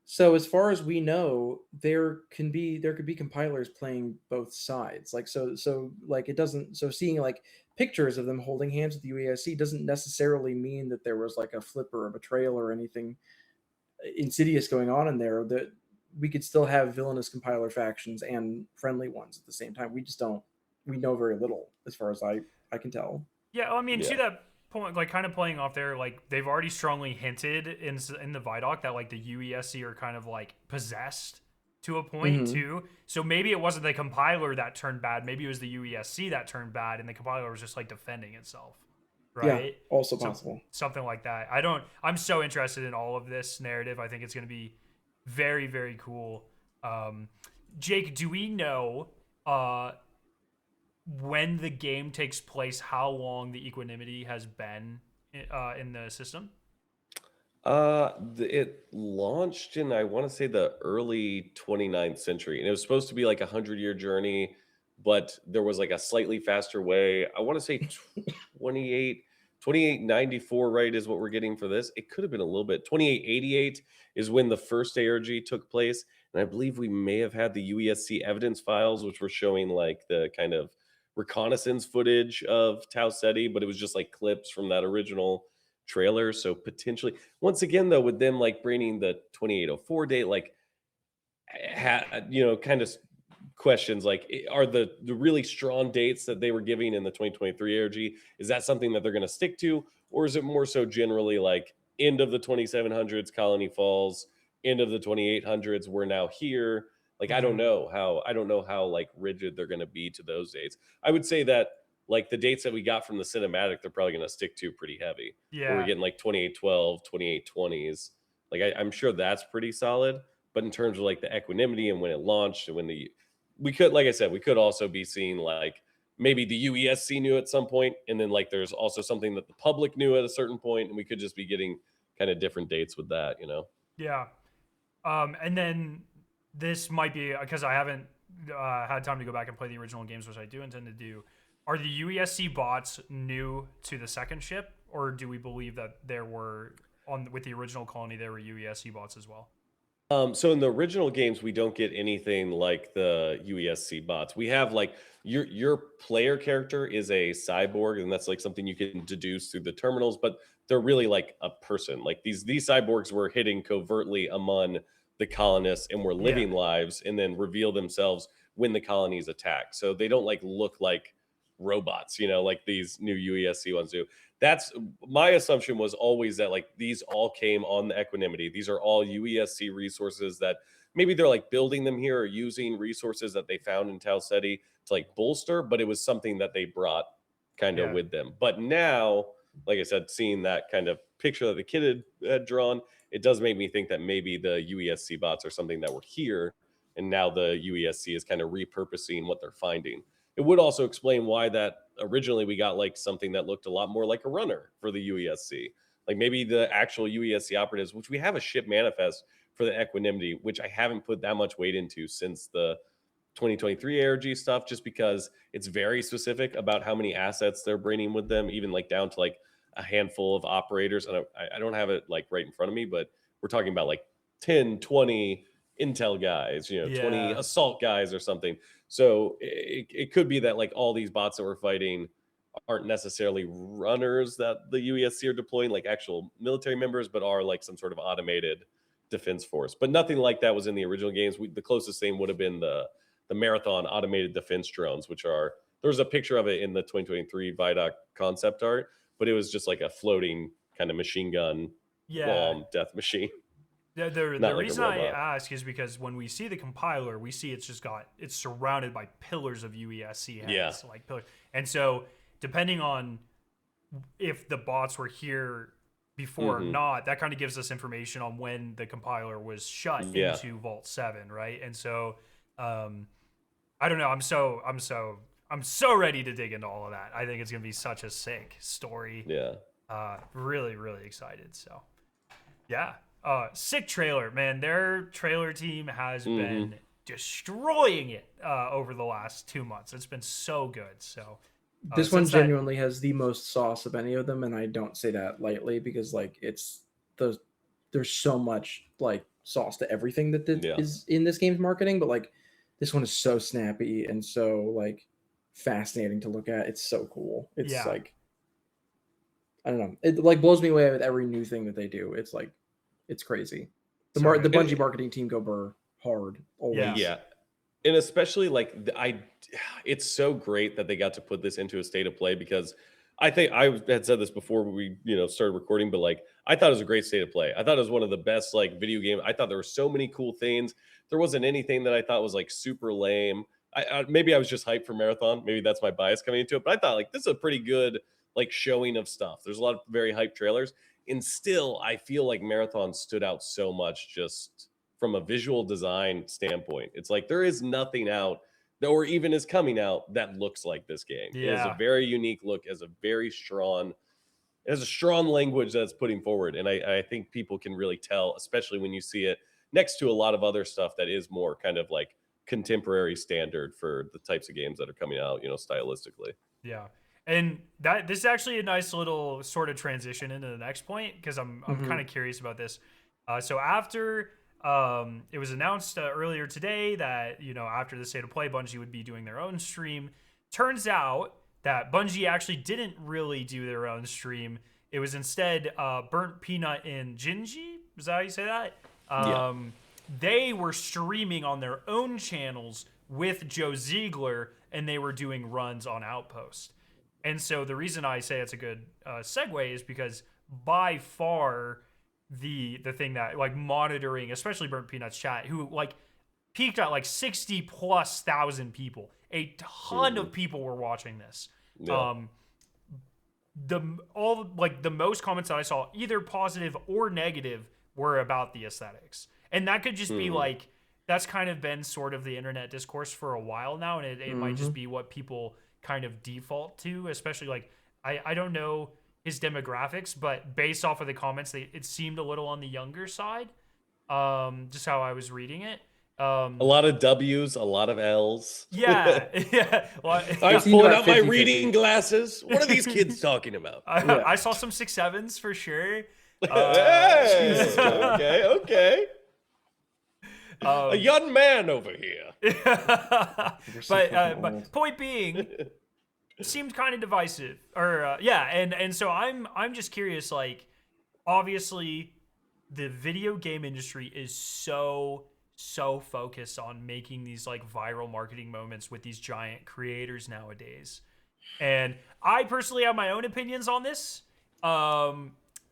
So as far as we know, there could be compilers playing both sides. Like so like it doesn't so seeing like pictures of them holding hands with the UASC doesn't necessarily mean that there was like a flip or a betrayal or anything insidious going on in there. That we could still have villainous compiler factions and friendly ones at the same time. We know very little as far as I can tell. Yeah, I mean, to Yeah. that point, like kind of playing off there, like they've already strongly hinted in the Vidoc that like the UESC are kind of like possessed to a point Hmm. too. So maybe it wasn't the compiler that turned bad. Maybe it was the UESC that turned bad, and the compiler was just like defending itself, Yeah, right? also Some possible. something like that. I don't. I'm so interested in all of this narrative. I think it's going to be very very cool. Um, Jake, do we know? When the game takes place, how long the equanimity has been in the system? It launched in, I want to say, the early 29th century, and it was supposed to be like a 100-year journey, but there was like a slightly faster way. I want to say 2894, right, is what we're getting for this. It could have been a little bit. 2888 is when the first ARG took place, and I believe we may have had the UESC evidence files, which were showing like the kind of reconnaissance footage of Tau Ceti, but it was just like clips from that original trailer. So potentially, once again, though, with them like bringing the 2804 date, like kind of questions like, are the really strong dates that they were giving in the 2023 ARG, is that something that they're going to stick to, or is it more so generally like end of the 2700s Colony Falls, end of the 2800s we're now here? Like I don't Mhm. know how like rigid they're going to be to those dates. I would say that like the dates that we got from the cinematic, they're probably going to stick to pretty heavy. Where we're Yeah. getting like 2812, 2820s. Like I'm sure that's pretty solid. But in terms of like the equanimity and when it launched and when we could, like I said, we could also be seeing like maybe the UESC knew at some point, and then like there's also something that the public knew at a certain point, and we could just be getting kind of different dates with that, you know? Yeah. And then this might be because I haven't had time to go back and play the original games, which I do intend to do. Are the UESC bots new to the second ship, or do we believe that there were on with the original colony there were UESC bots as well? So in the original games, we don't get anything like the UESC bots. We have like your player character is a cyborg, and that's like something you can deduce through the terminals, but they're really like a person. Like these cyborgs were hitting covertly among the colonists and were Yeah. living lives and then reveal themselves when the colonies attack. So they don't like look like robots, you know, like these new UESC ones do. That's my assumption was always that like these all came on the equanimity. These are all UESC resources that maybe they're like building them here or using resources that they found in Tau Ceti to like bolster, but it was something that they brought kind of Yeah. with them. But now, like I said, seeing that kind of picture that the kid had drawn, it does make me think that maybe the UESC bots are something that were here, and now the UESC is kind of repurposing what they're finding. It would also explain why that originally we got like something that looked a lot more like a runner for the UESC. Like maybe the actual UESC operatives, which we have a ship manifest for the equanimity, which I haven't put that much weight into since the 2023 ARG stuff, just because it's very specific about how many assets they're bringing with them, even like down to like a handful of operators. And I don't have it like right in front of me, but we're talking about like 10, 20 intel guys, you know, 20 Yeah. assault guys or something. So it could be that like all these bots that we're fighting aren't necessarily runners that the UESC are deploying, like actual military members, but are like some sort of automated defense force. But nothing like that was in the original games. The closest thing would have been the Marathon automated defense drones, which are there was a picture of it in the 2023 Vidoc concept art, but it was just like a floating kind of machine gun Yeah. death machine, The not like a reason I robot. ask is because when we see the compiler, we see it's surrounded by pillars of UESC heads, Yeah. like pillars. And so depending on if the bots were here before or Hmm. not, that kind of gives us information on when the compiler was shut Yeah. into Vault 7, right? And so um I don't know, I'm so ready to dig into all of that. I think it's going to be such a sick story. Yeah. Really really excited. So yeah. Sick trailer, man. Their trailer team has Hmm. been destroying it over the last 2 months. It's been so good. So This one since that, genuinely has the most sauce of any of them, and I don't say that lightly because like it's the there's so much like sauce to everything Yeah. is in this game's marketing, but like this one is so snappy and so like fascinating to look at. It's so cool. It's yeah, like I don't know. It like blows me away with every new thing that they do. It's like it's crazy. so The good. And Bungie marketing team go burr hard Yeah, always. yeah. And especially like it's so great that they got to put this into a state of play, because I think I had said this before we started recording, but like I thought it was a great state of play. I thought it was one of the best like video game. I thought there were so many cool things. There wasn't anything that I thought was like super lame. Maybe I was just hyped for Marathon. Maybe that's my bias coming into it. But I thought like this is a pretty good like showing of stuff. There's a lot of very hyped trailers, and still I feel like Marathon stood out so much just from a visual design standpoint. It's like there is nothing out or even is coming out that looks like this game. It has a yeah, very unique look, has a very strong, it has a strong language that's putting forward. And I think people can really tell, especially when you see it next to a lot of other stuff that is more kind of like contemporary standard for the types of games that are coming out, stylistically. yeah. And that this is actually a nice little sort of transition into the next point because I'm kind Hmm. of curious about this. So after it was announced earlier today that after the state of play, Bungie would be doing their own stream. Turns out that Bungie actually didn't really do their own stream. It was instead Burnt Peanut and Gingy. Is that how you say that? Yeah. They were streaming on their own channels with Joe Ziegler, and they were doing runs on Outpost. And so the reason I say it's a good segue is because by far the thing that like monitoring, especially Burnt Peanuts chat, who like peaked at like 60,000+ people, a ton of people were watching this. Yeah. The most comments that I saw, either positive or negative, were about the aesthetics, and that could just be like that's kind of been sort of the internet discourse for a while now, and it might just be what people kind of default to, especially like I don't know his demographics, but based off of the comments, it seemed a little on the younger side, just how I was reading it. A lot of W's, a lot of L's. Yeah, yeah. Well, I'm pulling out my 50-50. reading glasses. What are these kids talking about? I saw some 6-7s for sure. Hey, okay. A young man over here. But point being, it seemed kind of divisive, or and so I'm just curious. Like, obviously, the video game industry is so focused on making these like viral marketing moments with these giant creators nowadays, and I personally have my own opinions on this.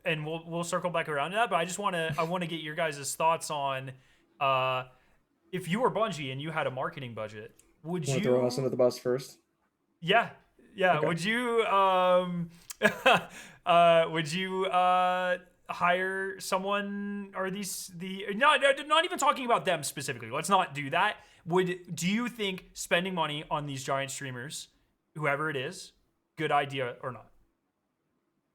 And we'll circle back around to that, but I want to get your guys' thoughts on if you were Bungie and you had a marketing budget, would you throw us under the bus first? Yeah. Okay. Would you hire someone, or not even talking about them specifically. Let's not do that. Do you think spending money on these giant streamers, whoever it is, good idea or not?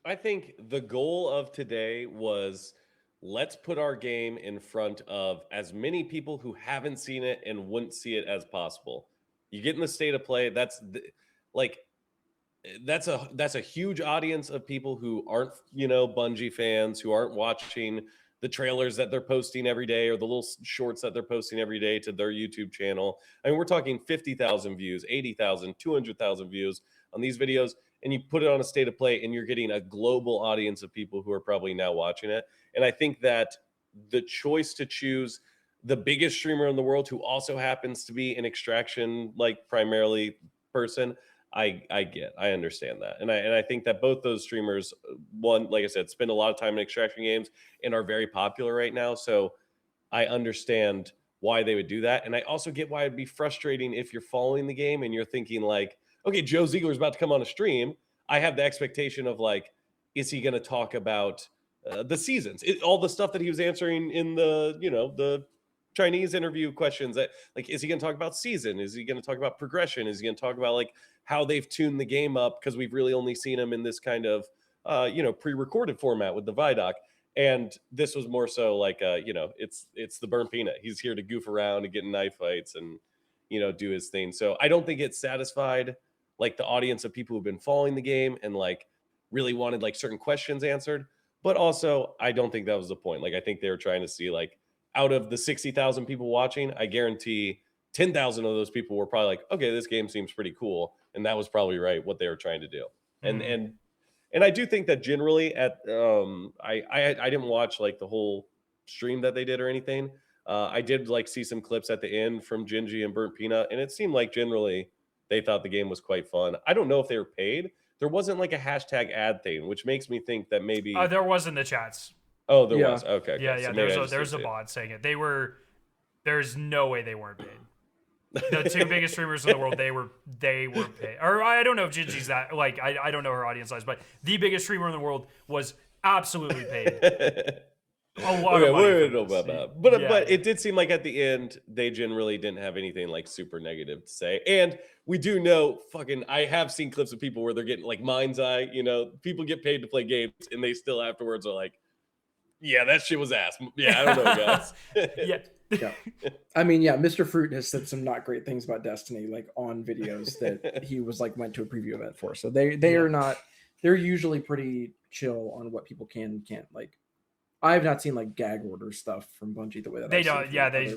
I think the goal of today was, let's put our game in front of as many people who haven't seen it and wouldn't see it as possible. You get in the state of play, that's a huge audience of people who aren't, Bungie fans, who aren't watching the trailers that they're posting every day or the little shorts that they're posting every day to their YouTube channel. I mean, we're talking 50,000 views, 80,000, 200,000 views on these videos, and you put it on a state of play and you're getting a global audience of people who are probably now watching it. And I think that the choice to choose the biggest streamer in the world, who also happens to be an extraction, like primarily person, I understand that. And I think that both those streamers, one, like I said, spend a lot of time in extraction games and are very popular right now. So I understand why they would do that. And I also get why it'd be frustrating if you're following the game and you're thinking like, okay, Joe Ziegler's about to come on a stream. I have the expectation of like, is he going to talk about the seasons, all the stuff that he was answering in the, the Chinese interview questions, that like, is he going to talk about season? Is he going to talk about progression? Is he going to talk about like how they've tuned the game up? Because we've really only seen him in this kind of, pre-recorded format with the Vidoc. And this was more so like, it's the Burnt Peanut. He's here to goof around and get in knife fights and, do his thing. So I don't think it satisfied like the audience of people who've been following the game and like really wanted like certain questions answered. But also, I don't think that was the point. Like, I think they were trying to see like, out of the 60,000 people watching, I guarantee 10,000 of those people were probably like, okay, this game seems pretty cool. And that was probably right, what they were trying to do. And I do think that generally I didn't watch like the whole stream that they did or anything. I did like see some clips at the end from Gingy and Burnt Peanut, and it seemed like generally they thought the game was quite fun. I don't know if they were paid. There wasn't like a hashtag ad thing, which makes me think that maybe there was in the chats. Oh, there was. Okay. Yeah. So there's a bot saying it. There's no way they weren't paid. The two biggest streamers in the world, they were paid. Or I don't know if Gingy's that, like, I don't know her audience size, but the biggest streamer in the world was absolutely paid. A lot of money for this. But it did seem like at the end they generally didn't have anything like super negative to say. And we do know I have seen clips of people where they're getting like mind's eye, people get paid to play games and they still afterwards are like, yeah, that shit was ass. Yeah, I don't know, guys. Yeah. I mean, yeah, Mr. Fruit has said some not great things about Destiny, like on videos that he was like went to a preview event for. So they are not, they're usually pretty chill on what people can and can't like. I have not seen like gag order stuff from Bungie the way that they don't. Yeah, they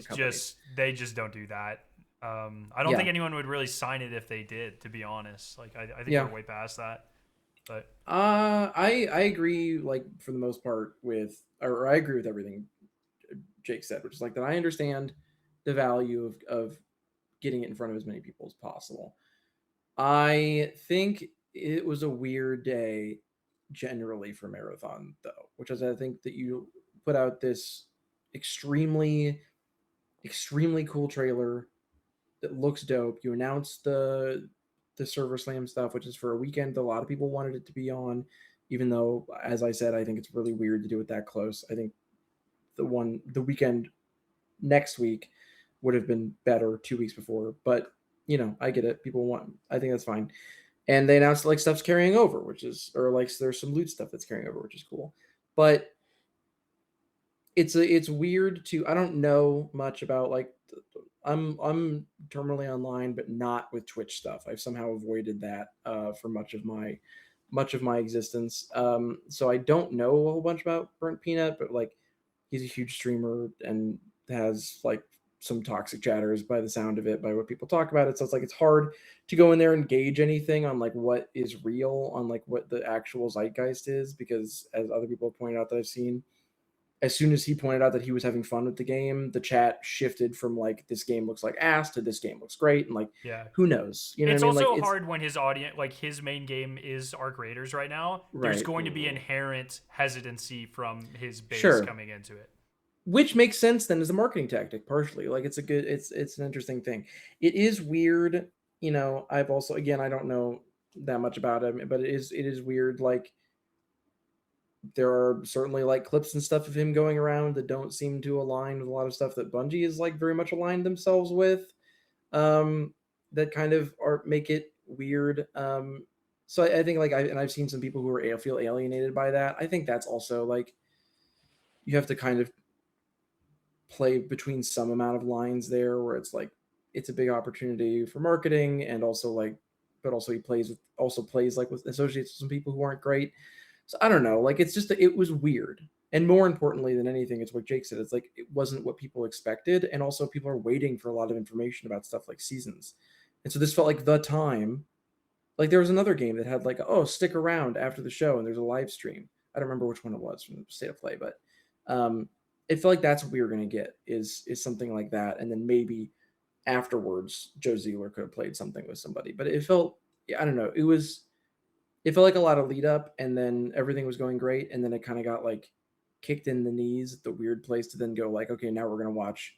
just don't do that. I don't think anyone would really sign it if they did, to be honest. Like I think we're way past that. But I agree, like for the most part or I agree with everything Jake said, which is like that I understand the value of getting it in front of as many people as possible. I think it was a weird day generally for Marathon, though, which is I think that you put out this extremely, extremely cool trailer that looks dope. You announced the Server Slam stuff, which is for a weekend that a lot of people wanted it to be on, even though, as I said, I think it's really weird to do it that close. I think the weekend next week would have been better 2 weeks before, but I get it. People want, I think that's fine. And they announced like stuff's carrying over, which is, or like there's some loot stuff that's carrying over, which is cool. But it's weird to, I don't know much about like, I'm terminally online, but not with Twitch stuff. I've somehow avoided that for much of my existence. So I don't know a whole bunch about Burnt Peanut, but like he's a huge streamer and has like some toxic chatters by the sound of it, by what people talk about it. So it's like it's hard to go in there and gauge anything on like what is real, on like what the actual zeitgeist is, because as other people have pointed out that I've seen, as soon as he pointed out that he was having fun with the game, the chat shifted from like this game looks like ass to this game looks great, and like who knows? It's what I mean? also like, hard when his audience, like his main game is Arc Raiders right now. There's going to be inherent hesitancy from his base coming into it, which makes sense then as a marketing tactic partially. Like it's an interesting thing. It is weird, I've also, again, I don't know that much about him, but it is weird. Like there are certainly like clips and stuff of him going around that don't seem to align with a lot of stuff that Bungie is like very much aligned themselves with, that kind of make it weird. So I think like I've seen some people who feel alienated by that. I think that's also like you have to kind of play between some amount of lines there where it's like it's a big opportunity for marketing, and also like, but also he plays like with associates with some people who aren't great. So I don't know, like it's just it was weird. And more importantly than anything, it's what Jake said. It's like it wasn't what people expected, and also people are waiting for a lot of information about stuff like seasons. And so this felt like the time. Like there was another game that had like, oh, stick around after the show and there's a live stream. I don't remember which one it was from the State of Play, but it felt like that's what we were going to get is something like that. And then maybe afterwards, Joe Ziegler could have played something with somebody. But it felt, I don't know, it felt like a lot of lead up, and then everything was going great, and then it kind of got like kicked in the knees at the weird place to then go like, okay, now we're going to watch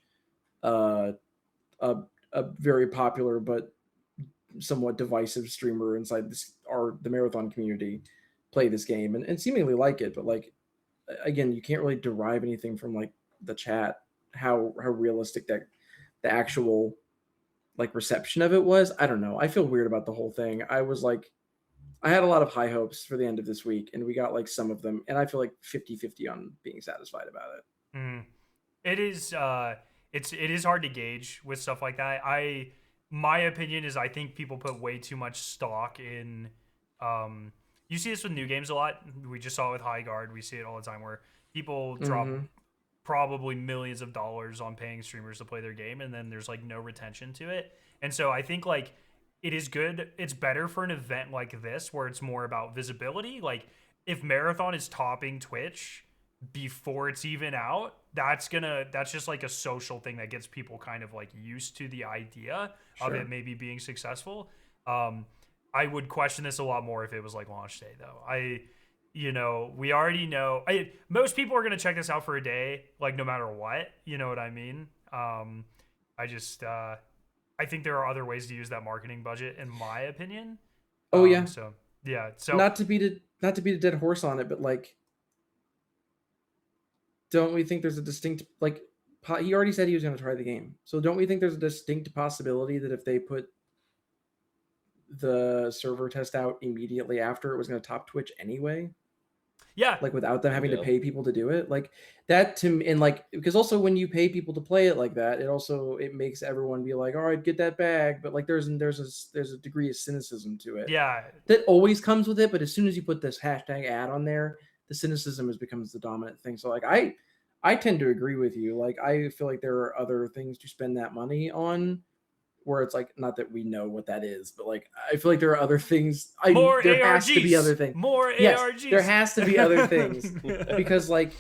a very popular but somewhat divisive streamer inside the Marathon community play this game and seemingly like it. But like, again, you can't really derive anything from like the chat, how realistic that the actual like reception of it was. I don't know. I feel weird about the whole thing. I was like, I had a lot of high hopes for the end of this week, and we got like some of them, and I feel like 50-50 on being satisfied about it. It is it is hard to gauge with stuff like that. My opinion is I think people put way too much stock in you see this with new games a lot. We just saw it with High Guard. We see it all the time where people drop probably millions of dollars on paying streamers to play their game, and then there's like no retention to it. And so I think like it is good. It's better for an event like this where it's more about visibility. Like if Marathon is topping Twitch before it's even out, that's just like a social thing that gets people kind of like used to the idea of it maybe being successful. I would question this a lot more if it was like launch day though. We already know most people are going to check this out for a day, like no matter what, you know what I mean? I think there are other ways to use that marketing budget, in my opinion. So not to beat a dead horse on it, but like, don't we think there's a distinct, like, he already said he was going to try the game. So don't we think there's a distinct possibility that if they put the server test out immediately after, it was going to top Twitch anyway? Yeah. Like without them having to pay people to do it, like that to me. And like, because also when you pay people to play it like that, it makes everyone be like, all right, get that bag. But like there's a degree of cynicism to it. Yeah. That always comes with it. But as soon as you put this hashtag ad on there, the cynicism becomes the dominant thing. So like I tend to agree with you. Like I feel like there are other things to spend that money on, where it's like, not that we know what that is, but like I feel like there are other things. There has to be other things. More yes, ARGs. There has to be other things because like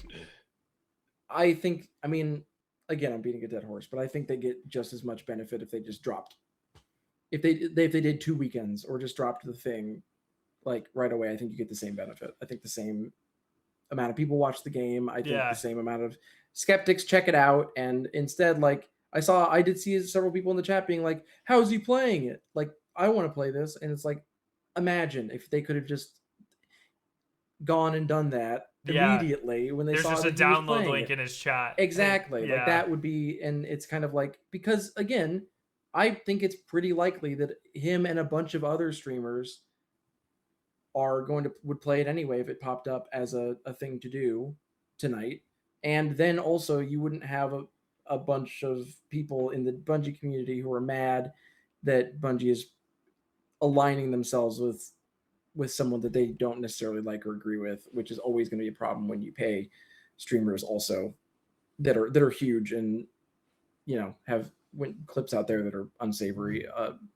I think, I mean, again, I'm beating a dead horse, but I think they get just as much benefit if they just dropped. If they did 2 weekends or just dropped the thing like right away, I think you get the same benefit. I think the same amount of people watch the game. I think the same amount of skeptics check it out. And instead, like I did see several people in the chat being like, "How's he playing it? Like, I want to play this." And it's like, imagine if they could have just gone and done that immediately when they There's saw just that a he was download playing link it. in his chat. Exactly. Like that would be, and it's kind of like, because again, I think it's pretty likely that him and a bunch of other streamers would play it anyway if it popped up as a thing to do tonight. And then also you wouldn't have a bunch of people in the Bungie community who are mad that Bungie is aligning themselves with someone that they don't necessarily like or agree with, which is always going to be a problem when you pay streamers also that are huge and have clips out there that are unsavory.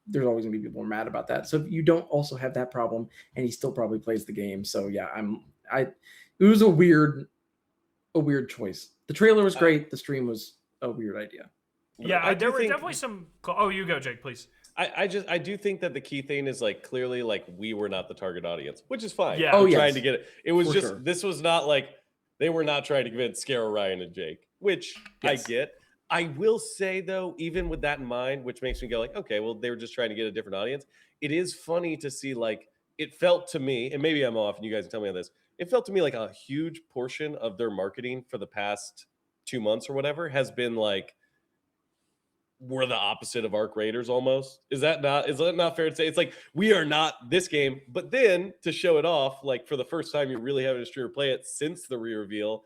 There's always gonna be people who are mad about that. So if you don't also have that problem, and he still probably plays the game. So yeah, it was a weird choice. The trailer was great. The stream was a weird idea. Yeah, there were definitely some. Oh, you go, Jake, please. I do think that the key thing is like clearly like we were not the target audience, which is fine. Yeah. Oh, yes. Trying to get it. It was just sure. This was not like they were not trying to convince Skarrow, Ryan, and Jake, which Yes. I get. I will say though, even with that in mind, which makes me go like, okay, well, they were just trying to get a different audience. It is funny to see like it felt to me, and maybe I'm off, and you guys can tell me on this. It felt to me like a huge portion of their marketing for the past 2 months or whatever has been like, we're the opposite of Arc Raiders almost. Is that not fair to say? It's like we are not this game, but then to show it off, like for the first time you're really having a streamer play it since the re-reveal,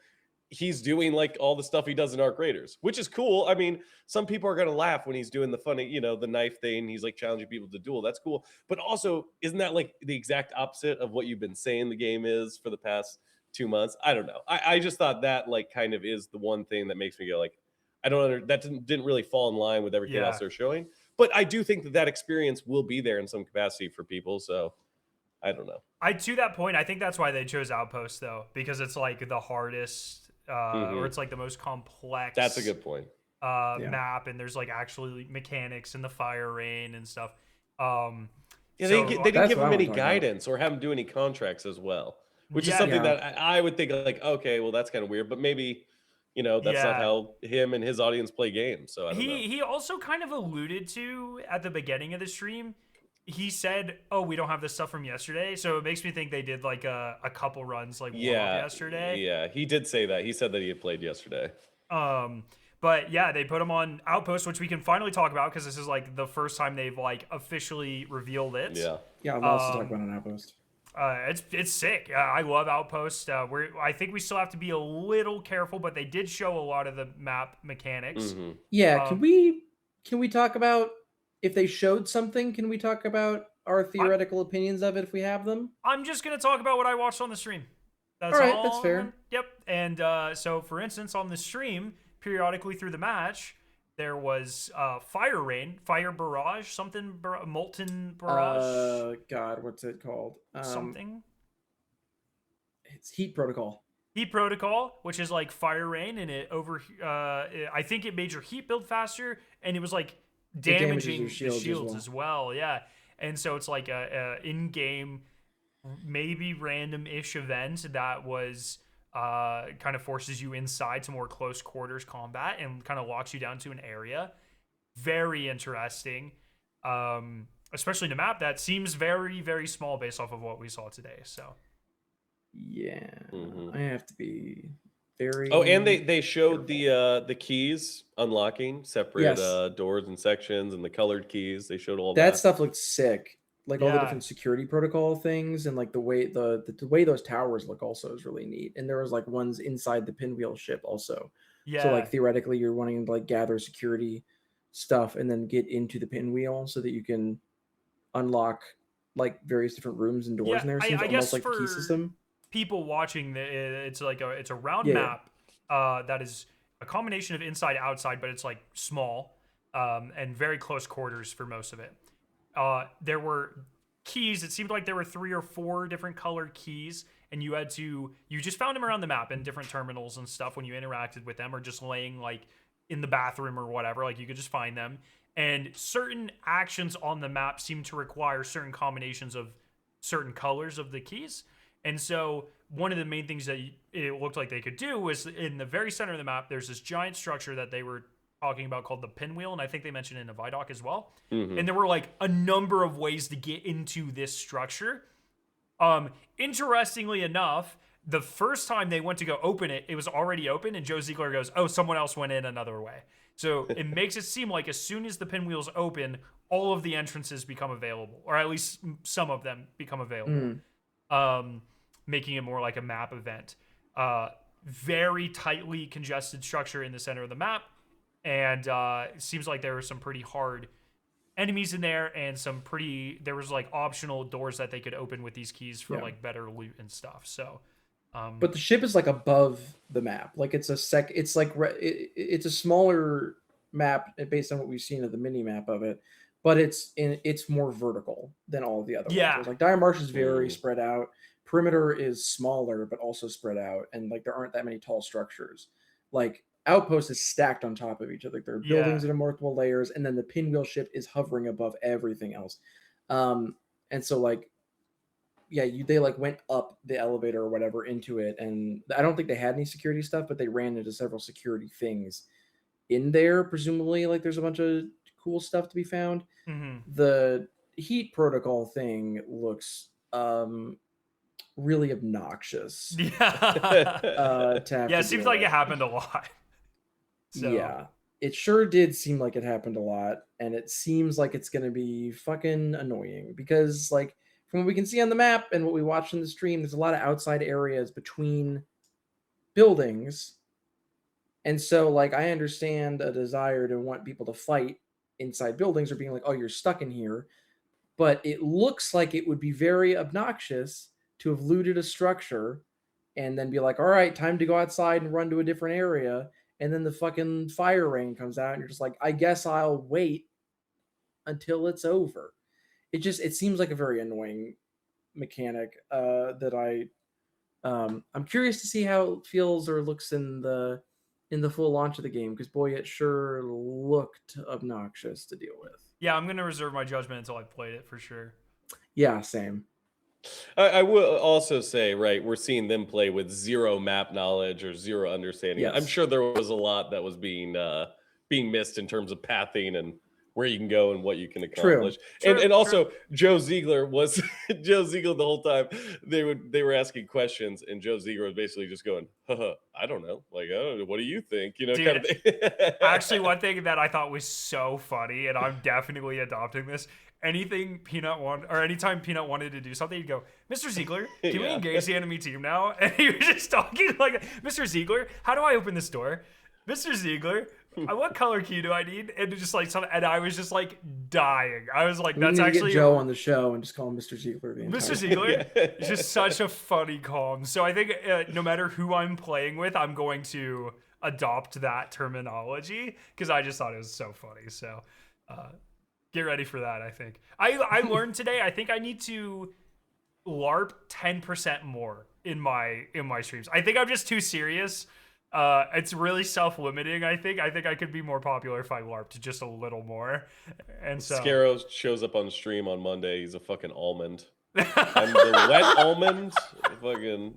he's doing like all the stuff he does in Arc Raiders, which is cool. I mean, some people are gonna laugh when he's doing the funny, the knife thing. He's like challenging people to duel. That's cool. But also, isn't that like the exact opposite of what you've been saying the game is for the past 2 months? I don't know. I just thought that like kind of is the one thing that makes me go like, that didn't really fall in line with everything else they're showing. But I do think that experience will be there in some capacity for people. So I don't know. To that point, I think that's why they chose Outpost though, because it's like the hardest, or it's like the most complex. That's a good point. Map, and there's like actually mechanics in the fire rain and stuff. They didn't give him any guidance or have him do any contracts as well, which is something that I would think like, okay, well that's kind of weird, but maybe. That's not how him and his audience play games. So I don't know. He also kind of alluded to at the beginning of the stream. He said, "Oh, we don't have this stuff from yesterday," so it makes me think they did like a couple runs like yesterday. Yeah, he did say that. He said that he had played yesterday. But yeah, they put him on Outpost, which we can finally talk about because this is like the first time they've like officially revealed it. Yeah, lots to talk about on Outpost. It's sick. I love Outpost. I think we still have to be a little careful, but they did show a lot of the map mechanics. Mm-hmm. Yeah, can we talk about if they showed something? Can we talk about our theoretical opinions of it if we have them? I'm just gonna talk about what I watched on the stream. All right, that's fair. Yep. And so, for instance, on the stream, periodically through the match, there was fire rain, fire barrage, molten barrage. God, what's it called? Something. It's heat protocol. Heat protocol, which is like fire rain, and I think it made your heat build faster, and it was like damaging the shields as well. Yeah, and so it's like a in-game, maybe random-ish event that was. Kind of forces you inside to more close quarters combat and kind of locks you down to an area. Very interesting, especially in a map that seems very, very small based off of what we saw today. So, yeah, I have to be very. Oh, and they showed the keys unlocking separate doors and sections and the colored keys. They showed all that. That stuff looked sick. Like all the different security protocol things and like the way the way those towers look also is really neat. And there was like ones inside the pinwheel ship also. Yeah. So like theoretically you're wanting to like gather security stuff and then get into the pinwheel so that you can unlock like various different rooms and doors in there. Seems almost like the key system. People watching it's a round map that is a combination of inside outside, but it's like small and very close quarters for most of it. There were keys. It seemed like there were 3 or 4 different colored keys, and you just found them around the map in different terminals and stuff when you interacted with them, or just laying like in the bathroom or whatever. Like you could just find them. And certain actions on the map seem to require certain combinations of certain colors of the keys. And so one of the main things that it looked like they could do was in the very center of the map, there's this giant structure that they were talking about called the pinwheel. And I think they mentioned it in a Vidoc as well. Mm-hmm. And there were like a number of ways to get into this structure. Interestingly enough, the first time they went to go open it, it was already open. And Joe Ziegler goes, oh, someone else went in another way. So it makes it seem like as soon as the pinwheel's open, all of the entrances become available, or at least some of them become available, making it more like a map event. Very tightly congested structure in the center of the map, and it seems like there were some pretty hard enemies in there, and there was like optional doors that they could open with these keys for like better loot and stuff. So. But the ship is like above the map. Like it's it's like it's a smaller map based on what we've seen of the mini map of it, but it's more vertical than all of the other ones. Like Dire Marsh is very spread out. Perimeter is smaller but also spread out, and like there aren't that many tall structures. Like Outpost is stacked on top of each other. There are buildings that are multiple layers, and then the pinwheel ship is hovering above everything else. And so like. Yeah, they like went up the elevator or whatever into it, and I don't think they had any security stuff, but they ran into several security things in there. Presumably, like there's a bunch of cool stuff to be found. The heat protocol thing looks really obnoxious. Yeah, it seems like it happened a lot. So. Yeah, it sure did seem like it happened a lot, and it seems like it's gonna be fucking annoying because like. From what we can see on the map and what we watched in the stream, there's a lot of outside areas between buildings. And so, like, I understand a desire to want people to fight inside buildings or being like, oh, you're stuck in here. But it looks like it would be very obnoxious to have looted a structure and then be like, all right, time to go outside and run to a different area. And then the fucking fire rain comes out and you're just like, I guess I'll wait until it's over. It seems like a very annoying mechanic that I'm curious to see how it feels or looks in the full launch of the game, because boy, it sure looked obnoxious to deal with. Yeah, I'm gonna reserve my judgment until I've played it for sure. Yeah, same. I will also say, right, we're seeing them play with zero map knowledge or zero understanding. Yes. I'm sure there was a lot that was being missed in terms of pathing and where you can go and what you can accomplish. True. And also Joe Ziegler was Joe Ziegler the whole time. They were asking questions, and Joe Ziegler was basically just going, I don't know. Like, what do you think? You know, dude, kind of thing. Actually, one thing that I thought was so funny, and I'm definitely adopting this. Anytime Peanut wanted to do something, he'd go, Mr. Ziegler, can we engage the enemy team now? And he was just talking like, Mr. Ziegler, how do I open this door? Mr. Ziegler, what color key do I need? And just like something, and I was just like dying. I was like, that's actually get Joe on the show and just call him Mr. Ziegler. Mr. Ziegler is just such a funny calm. So I think no matter who I'm playing with, I'm going to adopt that terminology because I just thought it was so funny. So get ready for that. I think I learned today. I think I need to LARP 10% more in my streams. I think I'm just too serious. It's really self-limiting, I think. I think I could be more popular if I LARPed just a little more. And so Skarrow shows up on stream on Monday. He's a fucking almond. I'm the wet almond, fucking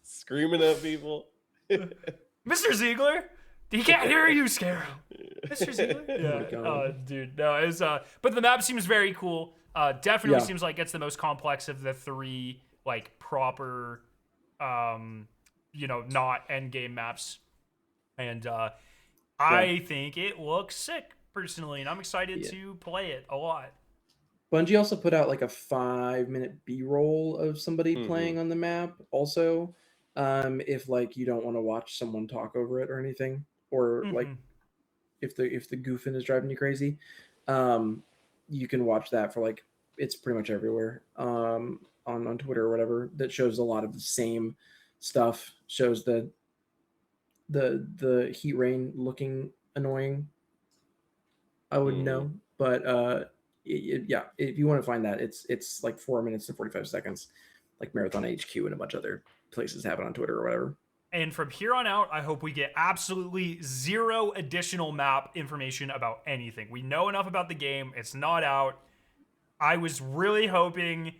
screaming at people. Mr. Ziegler, he can't hear you, Skarrow. Mr. Ziegler? Yeah. Dude, no, it's but the map seems very cool. Definitely seems like it's the most complex of the three, like, proper not end game maps, and I think it looks sick personally, and I'm excited to play it a lot. Bungie also put out like a 5-minute B-roll of somebody playing on the map. Also, if like you don't want to watch someone talk over it or anything, or like if the goofing is driving you crazy, you can watch that for like it's pretty much everywhere on Twitter or whatever. That shows a lot of the same stuff. Shows the heat rain looking annoying. I wouldn't know, but if you want to find that, it's like 4 minutes and 45 seconds, like Marathon HQ and a bunch of other places have it on Twitter or whatever. And from here on out, I hope we get absolutely zero additional map information about anything. We know enough about the game. It's not out. I was really hoping,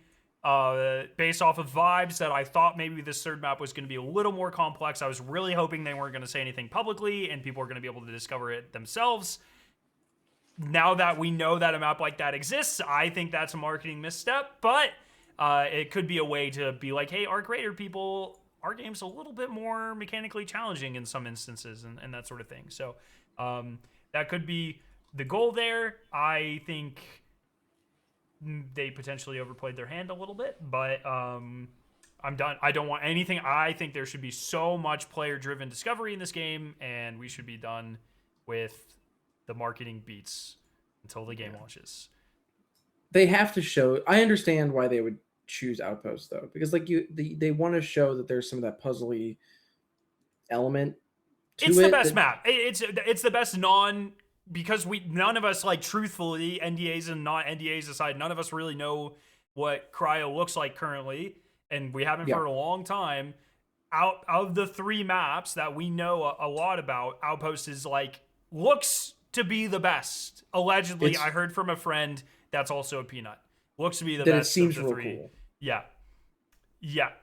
based off of vibes, that I thought maybe this third map was going to be a little more complex. I was really hoping they weren't going to say anything publicly and people are going to be able to discover it themselves. Now that we know that a map like that exists, I think that's a marketing misstep. But it could be a way to be like, hey, our creator people, our game's a little bit more mechanically challenging in some instances and that sort of thing. So that could be the goal there. I think they potentially overplayed their hand a little bit, but I'm done. I don't want anything. I think there should be so much player-driven discovery in this game, and we should be done with the marketing beats until the game launches. They have to show. I understand why they would choose Outpost though, because like they want to show that there's some of that puzzly element to it's it. The best map. It's the best because none of us, like, truthfully, NDAs and not NDAs aside, none of us really know what Cryo looks like currently, and we haven't for a long time. Out of the 3 maps that we know a lot about, Outpost is like looks to be the best. Allegedly, I heard from a friend that's also a peanut. Looks to be the best. It seems of the real 3. cool. Yeah.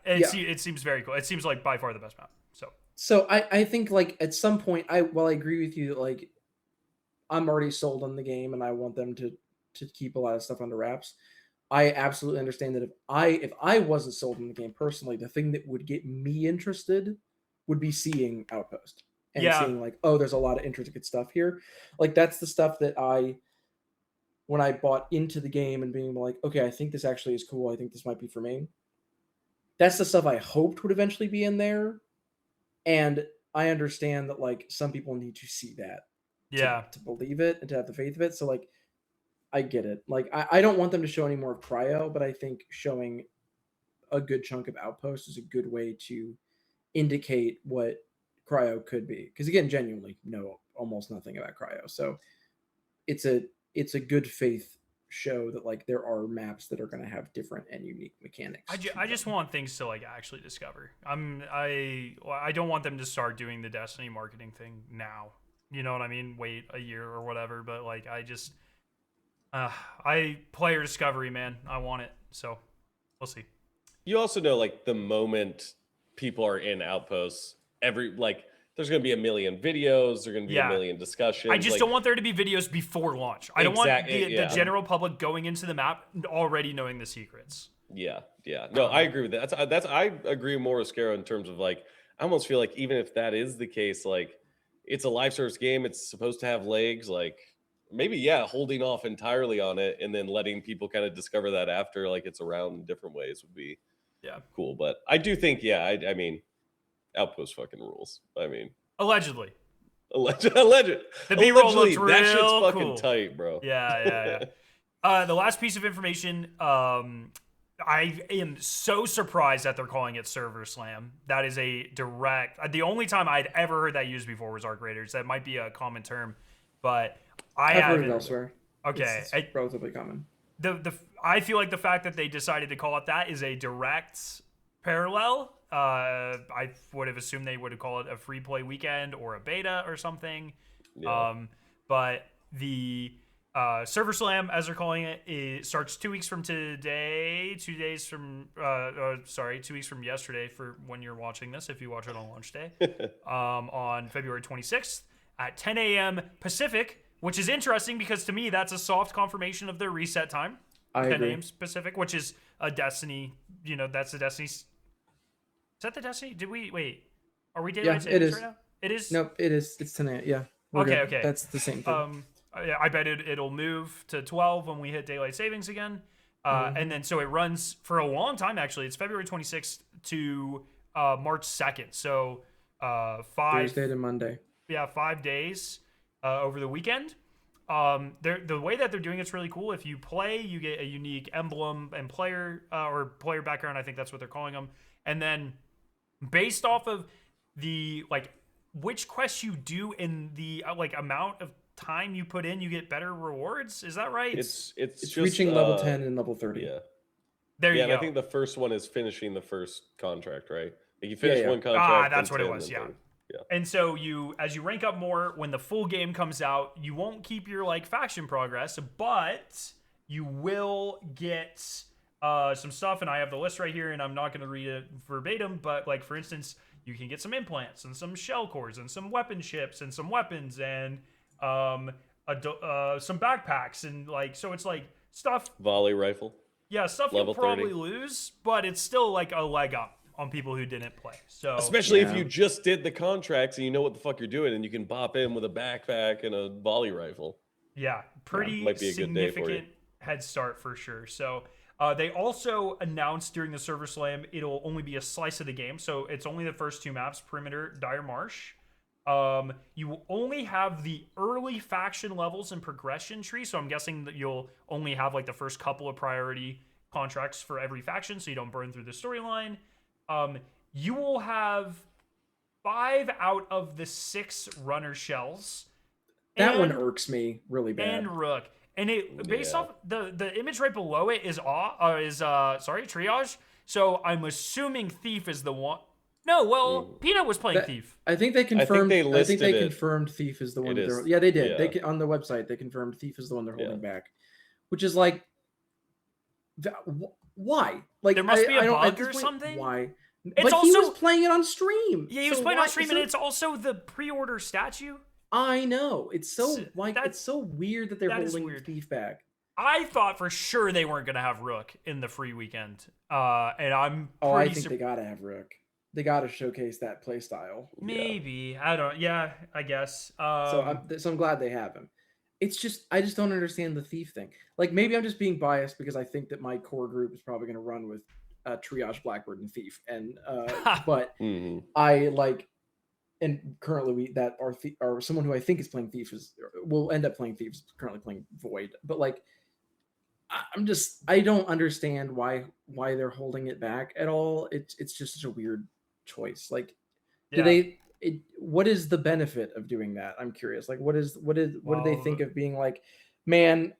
It seems very cool. It seems like by far the best map. So I think like at some point, while I agree with you that like I'm already sold on the game and I want them to keep a lot of stuff under wraps, I absolutely understand that if I wasn't sold on the game personally, the thing that would get me interested would be seeing Outpost and seeing like, oh, there's a lot of intricate stuff here. Like that's the stuff that when I bought into the game and being like, okay, I think this actually is cool. I think this might be for me. That's the stuff I hoped would eventually be in there. And I understand that like some people need to see that to believe it and to have the faith of it. So like, I get it. Like I don't want them to show any more of Cryo, but I think showing a good chunk of Outpost is a good way to indicate what Cryo could be. Because again, genuinely know almost nothing about Cryo. So it's a good faith show that like there are maps that are going to have different and unique mechanics. I just want things to like actually discover. I don't want them to start doing the Destiny marketing thing now. You know what I mean? Wait a year or whatever. But like player discovery, man. I want it. So we'll see. You also know like the moment people are in Outposts, there's going to be a million videos. There's going to be a million discussions. I just don't want there to be videos before launch. I don't want the general public going into the map already knowing the secrets. Yeah. No, I agree with that. I agree more with Skarrow in terms of like, I almost feel like even if that is the case, like it's a live service game. It's supposed to have legs. Like maybe, holding off entirely on it and then letting people kind of discover that after, like it's around in different ways would be cool. But I do think, I mean, Outpost fucking rules. I mean, allegedly. The B-roll looked real that shit's fucking cool. Tight, bro. Yeah. The last piece of information, I am so surprised that they're calling it Server Slam. That is a direct. The only time I'd ever heard that used before was Arc Raiders. That might be a common term, but I've heard it elsewhere. Okay, it's relatively common. I feel like the fact that they decided to call it that is a direct parallel. I would have assumed they would have called it a free play weekend or a beta or something. Yeah. But the Server Slam, as they're calling it starts 2 weeks from today. 2 weeks from yesterday for when you're watching this, if you watch it on launch day, on February 26th at 10 a.m. Pacific, which is interesting because to me that's a soft confirmation of their reset time. 10 a.m. Pacific, which is a Destiny. That's the Destiny. Is that the Destiny? Did we wait? Are we daylight savings right now? It is. Nope, it is. It's 10 a.m. Yeah. Okay. That's the same thing. I bet it'll move to 12 when we hit daylight savings again. And then so it runs for a long time, actually. It's February 26th to March 2nd. So 5 Thursday to Monday. Yeah, 5 days over the weekend. The way that they're doing it's really cool. If you play, you get a unique emblem and player background. I think that's what they're calling them. And then based off of the which quests you do in the amount of time you put in, you get better rewards. Is that right? It's just, reaching level 10 and level 30. Yeah. There you go. And I think the first one is finishing the first contract, right? Like you finish one contract. That's what it 10, was. Yeah. Yeah. And so as you rank up more, when the full game comes out, you won't keep your like faction progress, but you will get some stuff. And I have the list right here, and I'm not going to read it verbatim, but like for instance, you can get some implants and some shell cores and some weapon ships and some weapons and some backpacks and like so it's like stuff. Volley rifle. Yeah, stuff Level you'll probably 30. lose, but it's still like a leg up on people who didn't play. So especially if you just did the contracts and you know what the fuck you're doing, and you can bop in with a backpack and a volley rifle. Yeah, pretty might be a good day for you. significant head start for sure. So they also announced during the server slam it'll only be a slice of the game. So it's only the first 2 maps, Perimeter, Dire Marsh. You will only have the early faction levels and progression tree. So I'm guessing that you'll only have like the first couple of priority contracts for every faction, so you don't burn through the storyline. You will have 5 out of the 6 runner shells. That one irks me really bad. And Rook. And it based off the image right below it is triage. So I'm assuming Thief is the one. No, well, Peanut was playing Thief. I think they confirmed. I think they it. confirmed Thief is the one. Yeah, they did. Yeah. They on the website they confirmed Thief is the one they're holding back, which is like, why? Like there must be a bug or something. Why? It's but also, he was playing it on stream. Yeah, he was playing on stream, and it's also the pre-order statue. I know. It's so it's so weird that they're holding Thief back. I thought for sure they weren't going to have Rook in the free weekend, and I'm. I think they gotta have Rook. They gotta showcase that play style. Maybe I don't. Yeah, I guess. So I'm glad they have him. It's just I just don't understand the Thief thing. Like maybe I'm just being biased because I think that my core group is probably going to run with Triage, Blackbird, and Thief, and but I like. And currently, or someone who I think is playing Thief will end up playing Thief. Is currently playing Void, but like, I don't understand why they're holding it back at all. It's just such a weird choice. Like, what is the benefit of doing that? I'm curious. Like, what do they think of being like, man,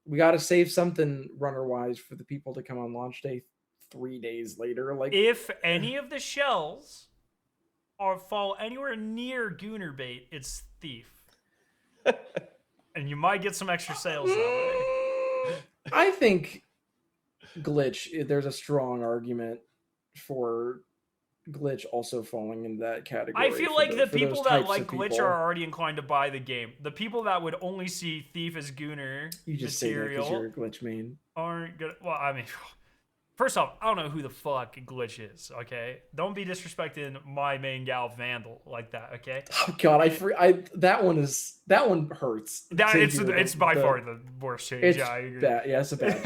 we got to save something runner wise for the people to come on launch day 3 days later. Like, if any of the shells or fall anywhere near Gooner bait, it's Thief. And you might get some extra sales that way. I think Glitch, there's a strong argument for Glitch also falling into that category. I feel like the people that like Glitch are already inclined to buy the game. The people that would only see Thief as Gooner you just material say that because you're a Glitch main. Aren't good. Well, I mean, first off, I don't know who the fuck Glitch is, okay? Don't be disrespecting my main gal Vandal like that, okay? Oh god, that one hurts. It's by far the worst change. It's bad. Yeah, it's a bad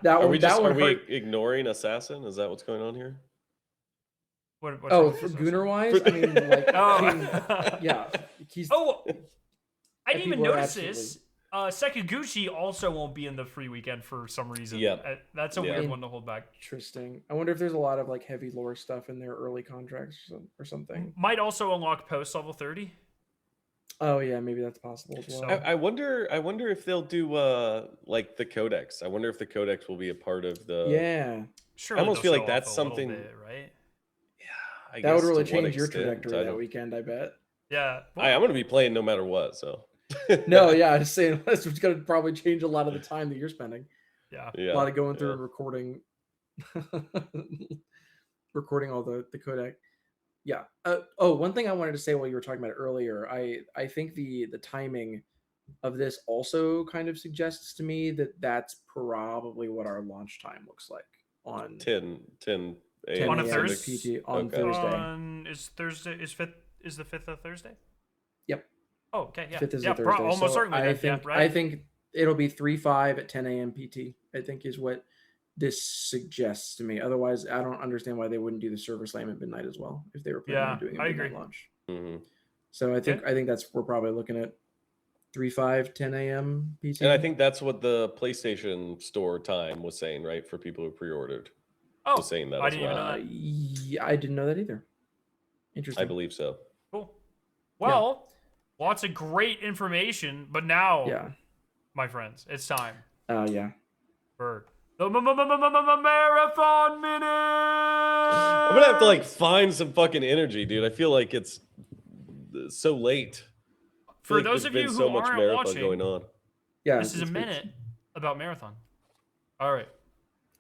change. Are we ignoring Assassin? Is that what's going on here? For Gooner wise? I mean, like, yeah. I didn't even notice this. Sekaguchi also won't be in the free weekend for some reason. Yeah, that's a weird one to hold back. Interesting. I wonder if there's a lot of like heavy lore stuff in their early contracts or something. Might also unlock post level 30. Oh yeah, maybe that's possible as well. I wonder if they'll do like the codex. I wonder if the codex will be a part of the. Yeah. Sure. I almost feel like that's something. Right? Yeah. That would really change your trajectory that weekend. I bet. Yeah. I'm going to be playing no matter what. So. No, yeah, I'm just saying it's going to probably change a lot of the time that you're spending. Yeah. A lot of going through and recording all the codec. Yeah. One thing I wanted to say while you were talking about it earlier, I think the timing of this also kind of suggests to me that that's probably what our launch time looks like on 10 on a Thursday. Thursday. Is the 5th a Thursday? Yep. Oh, okay. Yeah. 5th is a Thursday. Almost certainly. I think it'll be 3-5 at 10 a.m. PT. I think is what this suggests to me. Otherwise, I don't understand why they wouldn't do the server slam at midnight as well if they were planning on doing a midnight launch. Mm-hmm. So I think we're probably looking at 3-5 10 a.m. PT. And I think that's what the PlayStation Store time was saying, right? For people who pre-ordered. Oh, was saying that I as didn't well. even know that. Yeah, I didn't know that either. Interesting. I believe so. Cool. Well, lots of great information, but now, my friends, it's time. Yeah. For The marathon minute. I'm gonna have to like find some fucking energy, dude. I feel like it's so late. For like those there's of been you who so much aren't marathon watching, going on. Yeah, this is a minute about marathon. All right.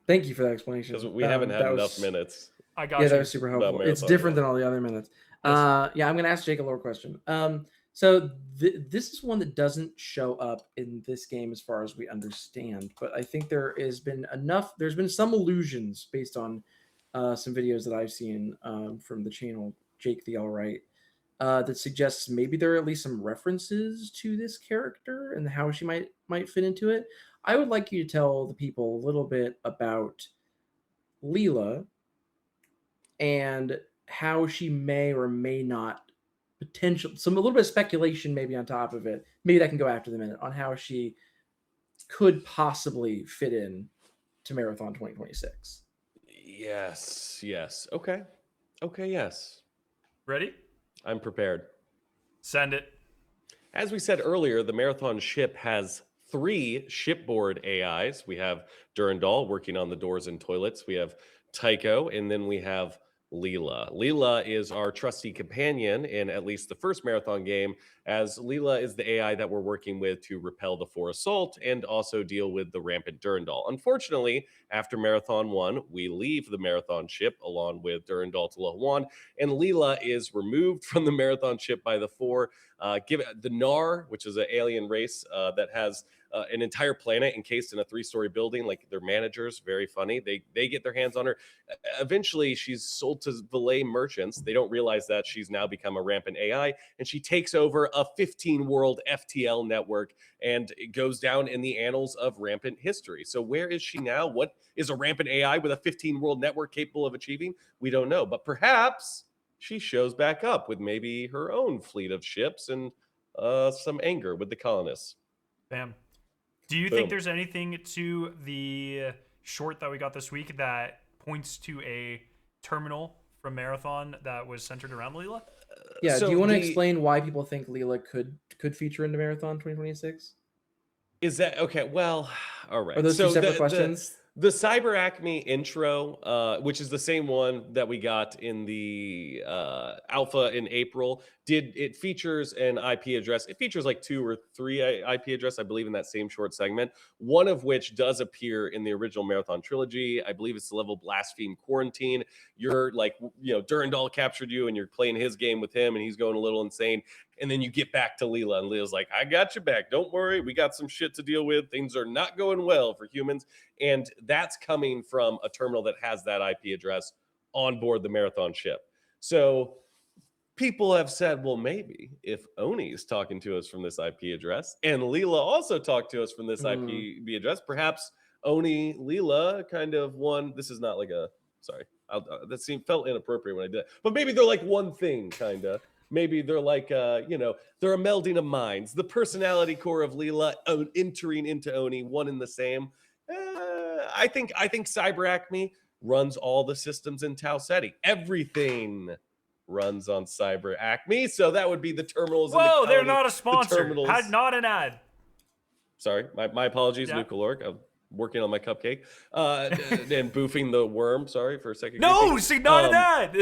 Thank you for that explanation. Because we haven't had that enough was, minutes. I got Yeah, you. that was super helpful. It's marathon different one. than all the other minutes. Yes. Yeah, I'm gonna ask Jake a lower question. So this is one that doesn't show up in this game as far as we understand, but I think there's been some allusions based on some videos that I've seen from the channel Jake the Alright that suggests maybe there are at least some references to this character and how she might fit into it. I would like you to tell the people a little bit about Leela and how she may or may not a little bit of speculation maybe on top of it. Maybe that can go after the minute on how she could possibly fit in to Marathon 2026. Yes. Okay, yes. Ready? I'm prepared. Send it. As we said earlier, the Marathon ship has 3 shipboard AIs. We have Durandal working on the doors and toilets. We have Tycho, and then we have Leela. Leela is our trusty companion in at least the first Marathon game, as Leela is the AI that we're working with to repel the 4 assault and also deal with the rampant Durandal. Unfortunately, after Marathon 1, we leave the Marathon ship along with Durandal to Lahuan, and Leela is removed from the Marathon ship by the 4. Give the Nar, which is an alien race that has an entire planet encased in a 3-story building. Like their managers, very funny. They get their hands on her. Eventually, she's sold to Valet merchants. They don't realize that she's now become a rampant AI, and she takes over a 15-world FTL network, and it goes down in the annals of rampant history. So where is she now? What is a rampant AI with a 15-world network capable of achieving? We don't know, but perhaps she shows back up with maybe her own fleet of ships and some anger with the colonists. Bam. Do you think there's anything to the short that we got this week that points to a terminal from Marathon that was centered around Leela? Yeah, so do you want to explain why people think Leela could feature into Marathon 2026? Is that okay? Well, all right. Are those two separate questions? The Cyber Acme intro, which is the same one that we got in the alpha in April, it features an IP address. It features like 2 or 3 IP address, I believe, in that same short segment. One of which does appear in the original Marathon trilogy. I believe it's the level Blaspheme Quarantine. You're like, Durandal captured you, and you're playing his game with him, and he's going a little insane. And then you get back to Leela, and Leela's like, I got you back. Don't worry. We got some shit to deal with. Things are not going well for humans. And that's coming from a terminal that has that IP address on board the Marathon ship. So people have said, well, maybe if Oni's talking to us from this IP address, and Leela also talked to us from this IP address, perhaps Oni, Leela kind of one. This is not like a, sorry, that felt inappropriate when I did it. But maybe they're like one thing, kind of. Maybe they're like, they're a melding of minds. The personality core of Leela entering into Oni, one and the same. I think Cyber Acme runs all the systems in Tau Ceti. Everything runs on Cyber Acme, so that would be the terminals. Whoa, in the they're not a sponsor. Not an ad. Sorry, my apologies, yeah. Nukalork. I'm working on my cupcake and boofing the worm. Sorry for a second. No, see, not an ad.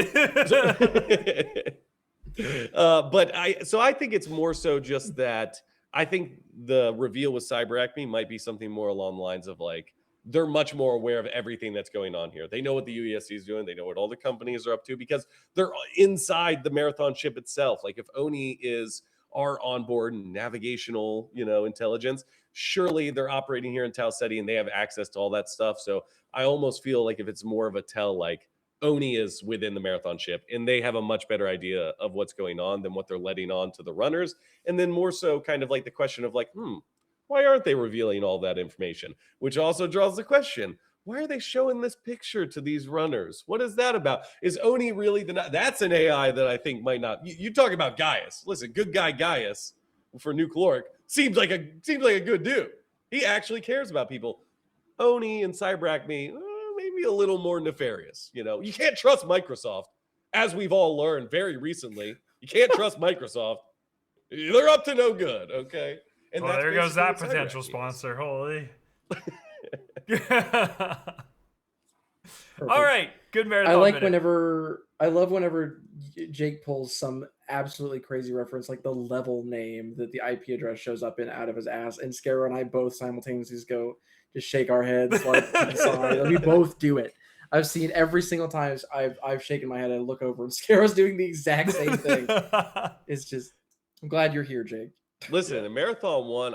But I think it's more so just that I think the reveal with Cyber Acme might be something more along the lines of like, they're much more aware of everything that's going on here. They know what the UESC is doing. They know what all the companies are up to because they're inside the Marathon ship itself. Like if Oni is our onboard navigational, intelligence, surely they're operating here in Tau Ceti and they have access to all that stuff. So I almost feel like if it's more of a tell, like Oni is within the Marathon ship and they have a much better idea of what's going on than what they're letting on to the runners. And then more so kind of like the question of like, why aren't they revealing all that information? Which also draws the question, why are they showing this picture to these runners? What is that about? Is Oni really that's an AI that I think might not. You talk about Gaius. Listen, good guy Gaius for Nukalork seems like a good dude. He actually cares about people. Oni and Cyber Acme, maybe a little more nefarious. You can't trust Microsoft, as we've all learned very recently. You can't trust Microsoft. They're up to no good, okay? And there goes that potential sponsor. Holy. All right, good marathon. I like minute. I love whenever Jake pulls some absolutely crazy reference, like the level name that the IP address shows up in out of his ass, and Skarrow and I both simultaneously just shake our heads like to the side. Like, we both do it. I've seen every single time I've shaken my head and look over, and Skarrow's doing the exact same thing. It's just, I'm glad you're here, Jake. Listen, a Marathon 1,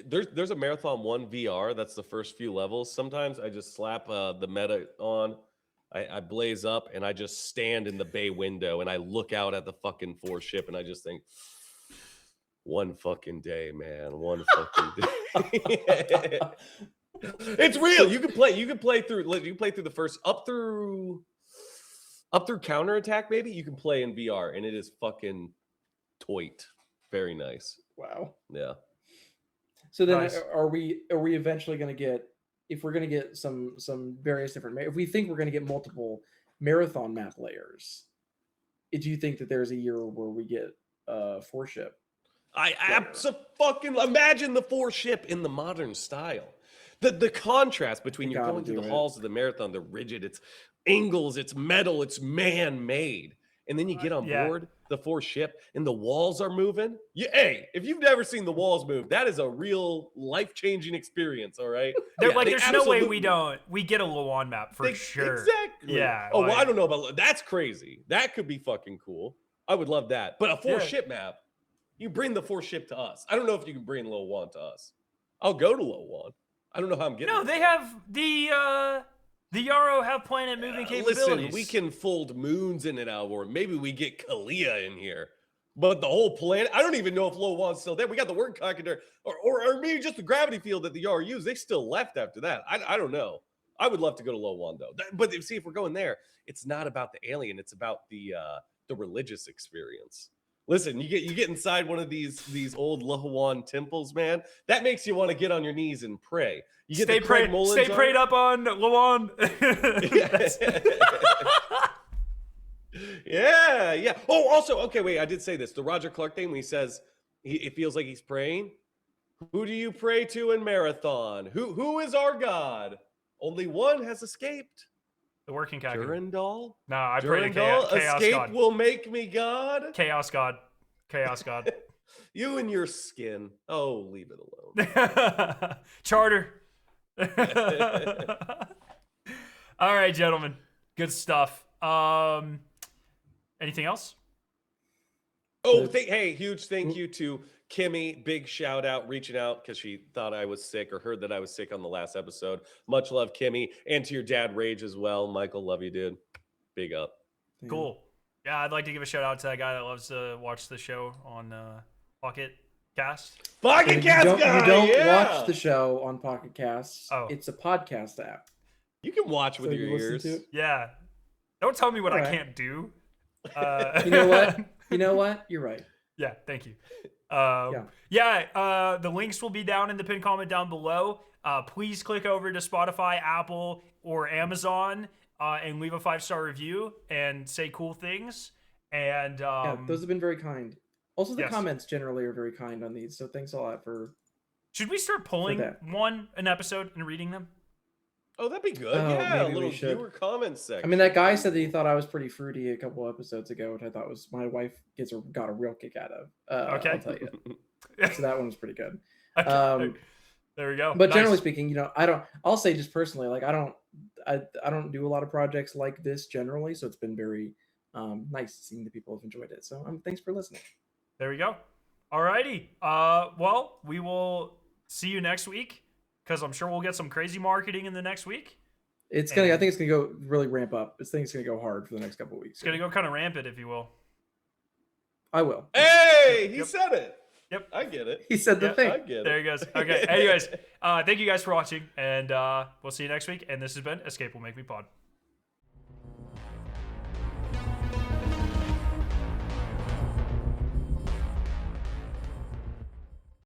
there's a Marathon 1 VR. That's the first few levels. Sometimes I just slap the meta on. I blaze up and I just stand in the bay window and I look out at the fucking 4 ship and I just think, one fucking day, man. One fucking day. It's real. You can play through the first up through counterattack, maybe. You can play in VR and it is fucking toit. Very nice. Wow. Yeah. So then are we eventually going to get, if we're going to get some various different, if we think we're going to get multiple marathon map layers, do you think that there's a year where we get 4 ship? I fucking imagine the 4 ship in the modern style. The contrast between you're going through the halls of the marathon, the rigid, it's angles, it's metal, it's man-made. And then you get on board the 4 ship and the walls are moving. Hey, if you've never seen the walls move, that is a real life-changing experience, all right? There's no way we get a Luan map for sure. Exactly. Yeah. Oh, well, I don't know about that's crazy. That could be fucking cool. I would love that. But a 4 ship map, you bring the 4 ship to us. I don't know if you can bring Luan to us. I'll go to Luan. I don't know how I'm getting. No, they have the Yarrow have planet moving capabilities. Listen, we can fold moons in it out, or maybe we get Kalia in here. But the whole planet, I don't even know if Luan's still there. We got the word conqueror, or maybe just the gravity field that the Yarrow used. They still left after that. I don't know. I would love to go to Luan though. But see, if we're going there, it's not about the alien. It's about the religious experience. Listen, you get inside one of these old Luan temples, man. That makes you want to get on your knees and pray. You get stay prayed up on Luan. Yeah. Oh, also, okay, wait. I did say this. The Roger Clark thing when he says it feels like he's praying. Who do you pray to in Marathon? Who is our God? Only one has escaped. The working calculator. Durandal? No, I pray to Chaos Escape God. will make me God. Chaos God. You and your skin. Oh, leave it alone. Charter. All right, gentlemen. Good stuff. Anything else? Oh, hey, huge thank you to Kimmy. Big shout out, reaching out because she thought I was sick or heard that I was sick on the last episode. Much love, Kimmy. And to your dad, Rage, as well. Michael, love you, dude. Big up. Cool. Yeah, I'd like to give a shout out to that guy that loves to watch the show on Pocket Cast. Pocket Cast guy! You don't watch the show on Pocket Cast. Oh. It's a podcast app. You can watch with your ears. Yeah. Don't tell me what I can't do. You know what? You're right. Yeah, thank you. The links will be down in the pinned comment down below. Please click over to Spotify, Apple, or Amazon and leave a 5-star review and say cool things. And those have been very kind. Also, the comments generally are very kind on these, so thanks a lot for. Should we start pulling an episode and reading them? Oh, that'd be good. A little viewer comments section. I mean, that guy said that he thought I was pretty fruity a couple episodes ago, which I thought was my wife got a real kick out of. Okay, I'll tell you. So that one was pretty good. Okay. There we go. But generally speaking, I'll say just personally, like I don't do a lot of projects like this generally, so it's been very nice seeing that people have enjoyed it. So thanks for listening. There we go. Alrighty. Well, we will see you next week. Because I'm sure we'll get some crazy marketing in the next week. I think it's gonna go really ramp up. This thing's gonna go hard for the next couple of weeks. It's gonna go kind of rampant, if you will. I will. Hey, he said it. Yep, I get it. He said the thing. I get it. There he goes. Okay. Anyways, thank you guys for watching, and we'll see you next week. And this has been Escape Will Make Me Pod.